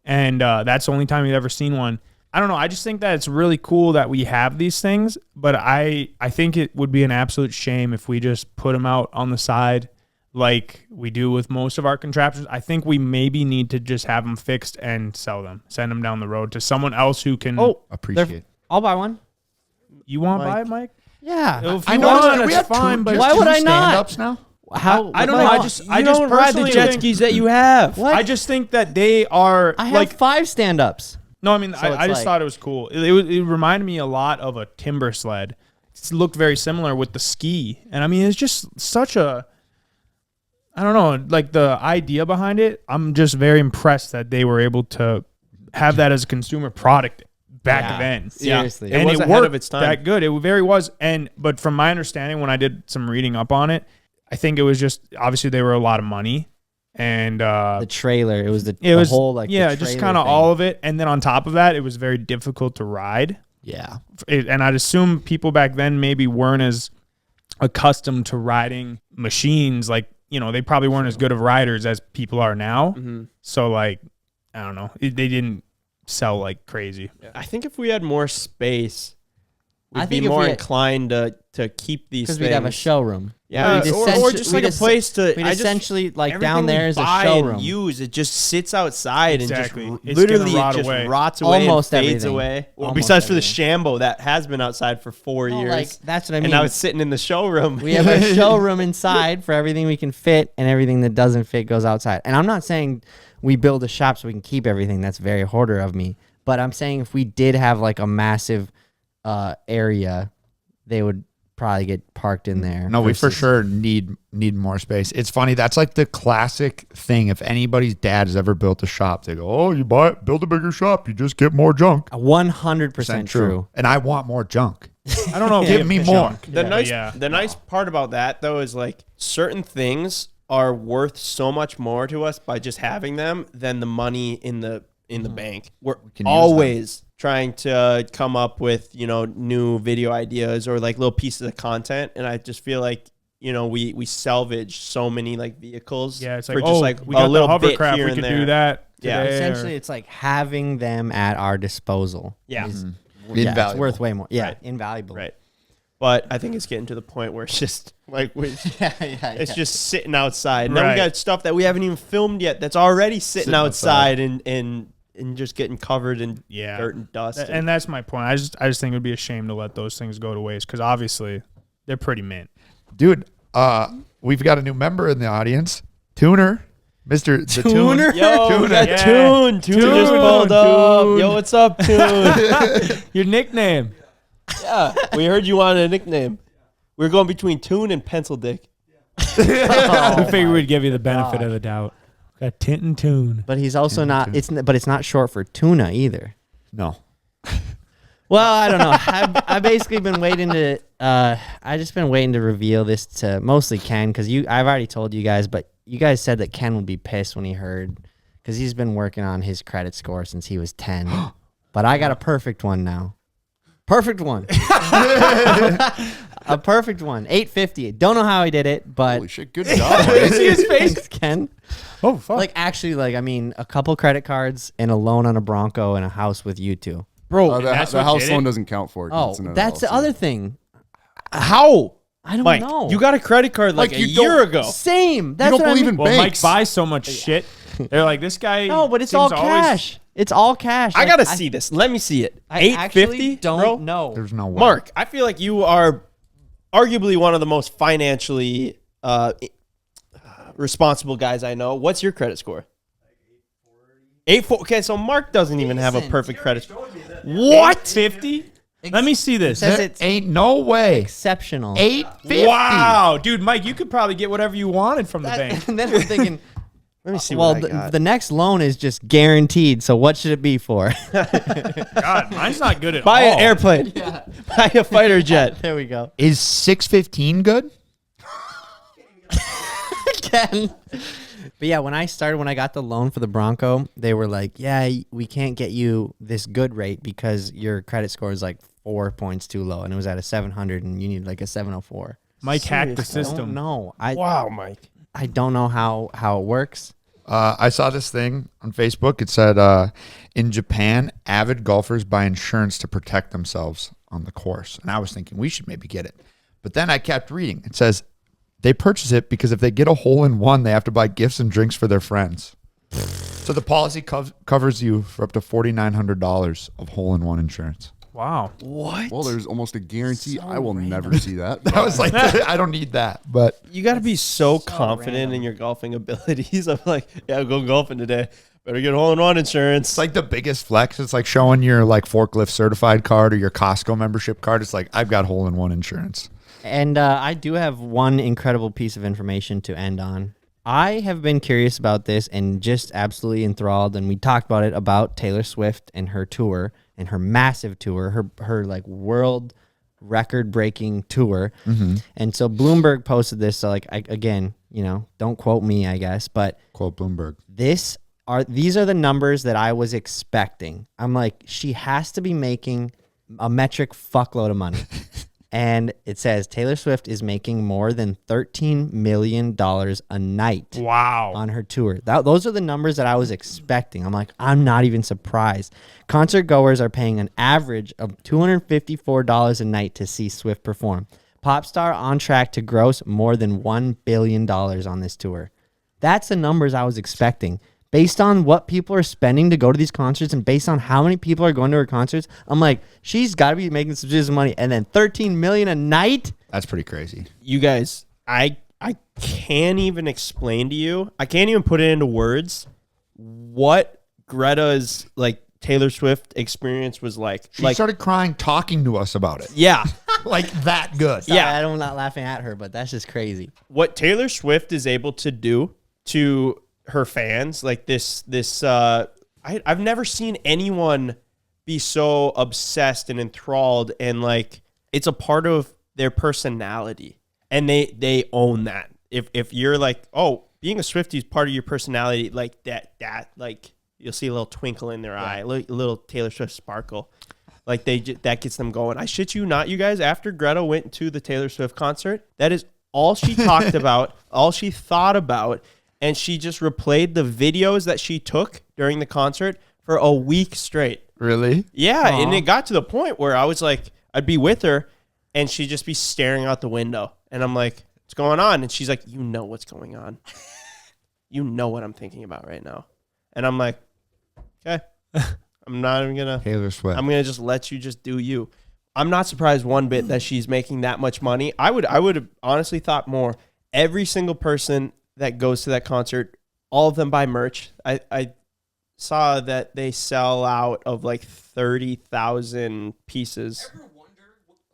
and that's the only time he'd ever seen one. I don't know. I just think that it's really cool that we have these things, but I think it would be an absolute shame if we just put them out on the side like we do with most of our contraptions. I think we maybe need to just have them fixed and sell them, send them down the road to someone else who can appreciate. I'll buy one. You want to buy it, Mike? Yeah. If you want, it's fine, but why would I not? Stand-ups now? How? I don't know. I just don't ride the personally jet think- skis that you have. What? I just think that they are I have like 5 stand-ups. No, I mean, So I it's just like- thought it was cool. It reminded me a lot of a timber sled. It looked very similar with the ski. And I mean, it's just such a, I don't know, like the idea behind it. I'm just very impressed that they were able to have that as a consumer product back then. Seriously. And It was it ahead worked of its time. that good. It very was. But from my understanding, when I did some reading up on it, I think it was just, obviously they were a lot of money. And The trailer. It was the whole like just trailer kind of thing. all of it, and then on top of that, it was very difficult to ride. Yeah. And I'd assume people back then maybe weren't as accustomed to riding machines. Like, you know, they probably weren't as good of riders as people are now. So like, I don't know, they didn't sell like crazy. I think if we had more space, I we'd think be if more we had- inclined to keep these Because things. we'd have a showroom. Yeah, We'd or just like a place to. We'd essentially like everything down there we is a buy showroom. And use it just sits outside Exactly. and It's just literally gonna rot it just away. rots away Almost and fades everything. away. Well, Almost besides for the everything. Shambo that has been outside for 4 Well, years, like, that's what I mean. and now it's sitting in the showroom. We have a showroom inside for everything we can fit, and everything that doesn't fit goes outside. And I'm not saying we build a shop so we can keep everything. That's very hoarder of me. But I'm saying if we did have like a massive area, they would probably get parked in there. No, we for versus- sure need more space. It's funny. That's like the classic thing. If anybody's dad has ever built a shop, they go, "Oh, you build a bigger shop, you just get more junk." 100% true. And I want more junk. I don't know. if Give we me have more. junk. The nice part about that though is like certain things are worth so much more to us by just having them than the money in the bank. We're can use always trying to come up with, you know, new video ideas or like little pieces of content, and I just feel like, you know, we salvage so many like vehicles. Yeah, it's for like, just oh, like we a got the little bit hovercraft. here We and could there. do that. Yeah. today, or- Essentially, it's like having them at our disposal. Yeah. is- Invaluable. it's worth way more. Yeah, Right. invaluable. Right. But I think it's getting to the point where it's just like it's just sitting outside. Now we Right. got stuff that we haven't even filmed yet that's already sitting outside, outside. and just getting covered in Yeah. dirt and dust. And that's my point. I just think it would be a shame to let those things go to waste because obviously they're pretty mint. Dude, we've got a new member in the audience. Tuner. Mr. The Tuner? Yo, we got Yeah. Tune. Tune just pulled up. Tune. Yo, what's up, Tune? Your nickname. Yeah, we heard you wanted a nickname. We were going between Tune and Pencil Dick. We figured we'd give you the benefit of the doubt. Got Tint and Tune. But he's also not. But it's not short for tuna either. No. Well, I don't know. I've basically been waiting to. I just been waiting to reveal this to mostly Ken because I've already told you guys, but you guys said that Ken would be pissed when he heard because he's been working on his credit score since he was 10. But I got a perfect one now. Perfect one. A perfect one. 850. Don't know how he did it, but Holy shit, good job. See his face? thanks, Ken. Oh, fuck. Like actually, like I mean, a couple credit cards and a loan on a Bronco and a house with you two. Bro, The that's the what house did loan it? doesn't count for it. 'cause Oh, it's an that's the LLC. other thing. How? I don't Mike, know. you got a credit card like Mike, a you year don't- ago. Same. That's don't what believe I mean. in Well, banks. Mike buys so much shit. They're like, this guy. No, but it's seems all always- cash. It's all cash. I Like, gotta see this. Let me see it. I actually $850, don't bro? know. There's no way. Mark, I feel like you are arguably one of the most financially responsible guys I know. What's your credit score? 840. Okay, so Mark doesn't even have a perfect credit score. What? 50? Let me see this. Says There it's ain't no way. exceptional. 850. Wow, dude, Mike, you could probably get whatever you wanted from the bank. And then we're thinking, Let me see well, what I got. the next loan is just guaranteed. So what should it be for? God, mine's not good at Buy all. an airplane. Buy a fighter jet. There we go. Is 615 good? Again. But yeah, when I got the loan for the Bronco, they were like, yeah, we can't get you this good rate because your credit score is like 4 points too low. And it was at a 700 and you need like a 704. Mike hacked the I system. don't know. Wow, Mike. I don't know how it works. I saw this thing on Facebook. It said, in Japan, avid golfers buy insurance to protect themselves on the course. And I was thinking we should maybe get it. But then I kept reading. It says they purchase it because if they get a hole in one, they have to buy gifts and drinks for their friends. So the policy covers you for up to $4,900 of hole in one insurance. Wow. What? Well, there's almost a guarantee I will never see that. I was like, I don't need that. But You got to be so confident in your golfing abilities. I'm like, yeah, go golfing today. Better get hole-in-one insurance. it's like the biggest flex. It's like showing your like forklift certified card or your Costco membership card. It's like, I've got hole in one insurance. And I do have one incredible piece of information to end on. I have been curious about this and just absolutely enthralled. And we talked about it about Taylor Swift and her tour and her massive tour, her like world record breaking tour. And so Bloomberg posted this. So like, again, you know, don't quote me, I guess, but Quote Bloomberg. these are the numbers that I was expecting. I'm like, she has to be making a metric fuckload of money. And it says Taylor Swift is making more than $13 million a night Wow. on her tour. Those are the numbers that I was expecting. I'm like, I'm not even surprised. Concert goers are paying an average of $254 a night to see Swift perform. Pop star on track to gross more than $1 billion on this tour. That's the numbers I was expecting. Based on what people are spending to go to these concerts and based on how many people are going to her concerts, I'm like, she's got to be making some serious money. And then $13 million a night? That's pretty crazy. You guys, I can't even explain to you. I can't even put it into words what Greta's like Taylor Swift experience was like. She started crying talking to us about it. Yeah. Like that good. Sorry, Yeah. I'm not laughing at her, but that's just crazy. What Taylor Swift is able to do to her fans, like I've never seen anyone be so obsessed and enthralled, and like it's a part of their personality, and they own that. If you're like, oh, being a Swiftie is part of your personality, like that like you'll see a little twinkle in their eye, a little Taylor Swift sparkle. Like that gets them going. I shit you not, you guys, after Greta went to the Taylor Swift concert, that is all she talked about, all she thought about, and she just replayed the videos that she took during the concert for a week straight. Really? Yeah, and it got to the point where I was like, I'd be with her, and she'd just be staring out the window. And I'm like, what's going on? And she's like, you know what's going on. You know what I'm thinking about right now. And I'm like, okay. I'm not even going to. Taylor Swift. I'm going to just let you just do you. I'm not surprised one bit that she's making that much money. I would have honestly thought more. Every single person that goes to that concert, all of them buy merch. I saw that they sell out of like 30,000 pieces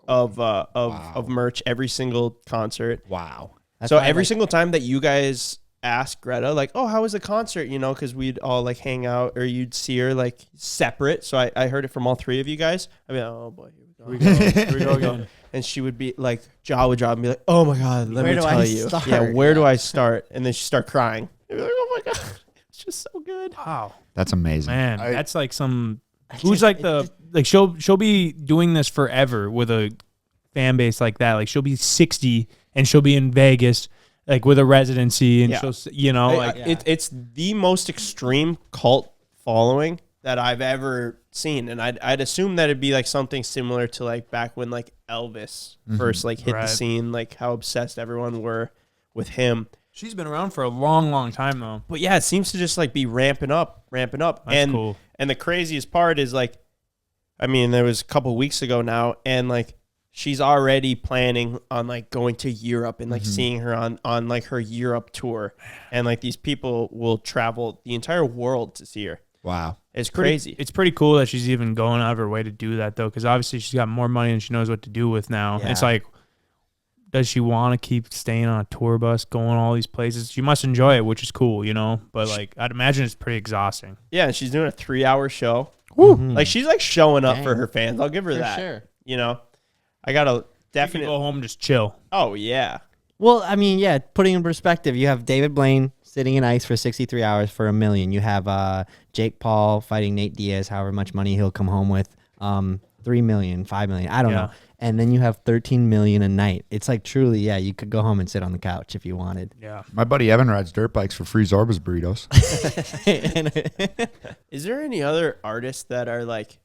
of merch every single concert. Wow. So every single time that you guys ask Greta, like, oh, how was the concert? You know, because we'd all like hang out, or you'd see her like separate. So I heard it from all three of you guys. I'd be like, oh boy, here we go. Here we go again. And she would be like, jaw would drop and be like, oh my God, let me tell you. Yeah, where do I start? And then she'd start crying. You'd be like, oh my God, it's just so good. Wow. That's amazing. Man, that's like some. Who's like she'll be doing this forever with a fan base like that. Like she'll be 60 and she'll be in Vegas like with a residency and she'll it's the most extreme cult following that I've ever scene, and I'd assume that it'd be like something similar to like back when like Elvis first like hit the Right. scene, like how obsessed everyone were with him. She's been around for a long, long time though. But yeah, it seems to just like be ramping up. That's and cool. And the craziest part is like, I mean, there was a couple weeks ago now, and like she's already planning on like going to Europe and like seeing her on like her Europe tour, and like these people will travel the entire world to see her. Wow. It's crazy. It's pretty cool that she's even going out of her way to do that though, because obviously she's got more money and she knows what to do with now. Yeah. It's like, does she want to keep staying on a tour bus, going all these places? She must enjoy it, which is cool, you know. But like, I'd imagine it's pretty exhausting. Yeah, and she's doing a 3-hour show. Mhm. Like she's like showing up for Dang. her fans. I'll give her For that. sure. You know, I gotta You can definitely. go home and just chill. Oh yeah. Well, I mean, yeah, putting in perspective, you have David Blaine sitting in ice for 63 hours for $1 million. You have Jake Paul fighting Nate Diaz, however much money he'll come home with, 3 million, 5 million, I don't know. And then you have 13 million a night. It's like truly, yeah, you could go home and sit on the couch if you wanted. Yeah. My buddy Evan rides dirt bikes for free Zorba's burritos. Is there any other artists that are like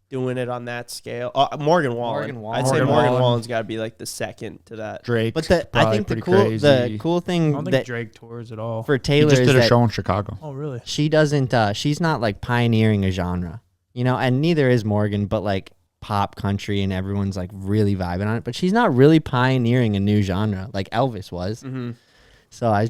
doing it on that scale? Morgan Wallen. Morgan I'd say Wallen. Morgan Wallen's got to be like the second to that. Drake. But I think the cool I thing don't think that Drake tours at all. for he Taylor just is did a that show in Chicago. Oh, really? she doesn't she's not like pioneering a genre, you know, and neither is Morgan, but like pop country and everyone's like really vibing on it, but she's not really pioneering a new genre like Elvis was. Mm-hmm. So I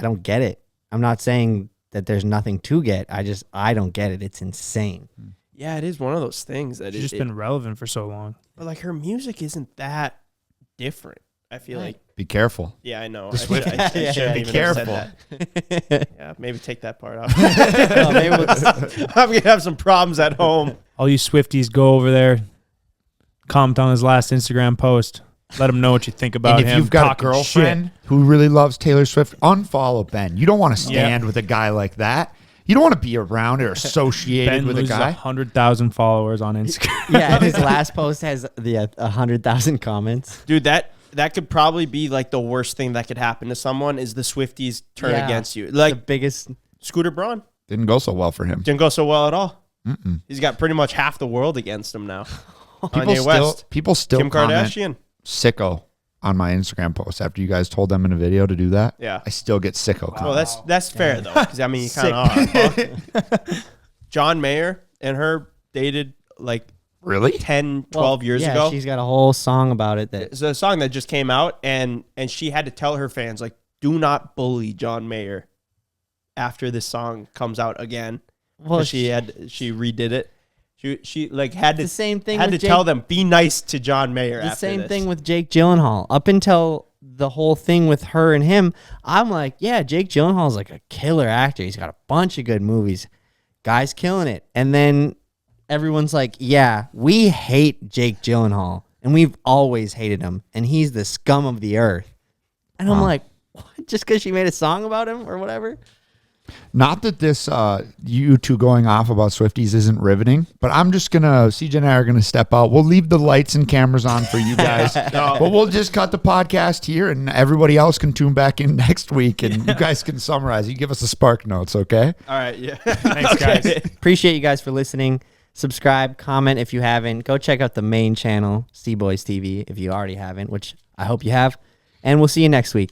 don't get it. I'm not saying that there's nothing to get. I don't get it. It's insane. Yeah, it is one of those things that She's just been relevant for so long. but like her music isn't that different. I feel like. Be careful. Yeah, I know. The I Swifties. shouldn't Be even have said careful. that. Yeah, maybe take that part out. Maybe we'll just- I'm gonna have some problems at home. All you Swifties, go over there, comment on his last Instagram post. Let him know what you think about And if him. you've got a talking girlfriend shit. who really loves Taylor Swift, unfollow Ben. You don't want to stand with a guy like that. You don't want to be around or associated Ben with a loses guy. 100,000 followers on Instagram. yeah, and his last post has the 100,000 comments. Dude, that could probably be like the worst thing that could happen to someone is the Swifties turn Yeah. against you. The Like biggest. Scooter Braun Didn't go so well for him. didn't go so well at all. Mm-mm. He's got pretty much half the world against him now. People Kanye West, still Kim comment Kardashian. sicko on my Instagram post after you guys told them in a video to do that. Yeah. I still get sicko Well, comments. that's fair though, because I mean, you kind of are. Huh? John Mayer and her dated like Really? 10, 12 years yeah, ago. she's got a whole song about it. That It's a song that just came out, and she had to tell her fans like, do not bully John Mayer after this song comes out again. well, She redid it. She like had to the same thing. had to with tell Jake, them be nice to John Mayer. the after same this. thing with Jake Gyllenhaal. Up until the whole thing with her and him, I'm like, yeah, Jake Gyllenhaal's like a killer actor. He's got a bunch of good movies. Guy's killing it. And then everyone's like, yeah, we hate Jake Gyllenhaal, and we've always hated him, and he's the scum of the earth. And I'm like, what? Just because she made a song about him or whatever? Not that this you two going off about Swifties isn't riveting, but I'm just gonna CJ and I are gonna step out. We'll leave the lights and cameras on for you guys, but we'll just cut the podcast here, and everybody else can tune back in next week, and you guys can summarize. You give us the spark notes, okay? All right, yeah. Thanks, guys. Appreciate you guys for listening. Subscribe, comment if you haven't. Go check out the main channel, CboysTV, if you already haven't, which I hope you have. And we'll see you next week.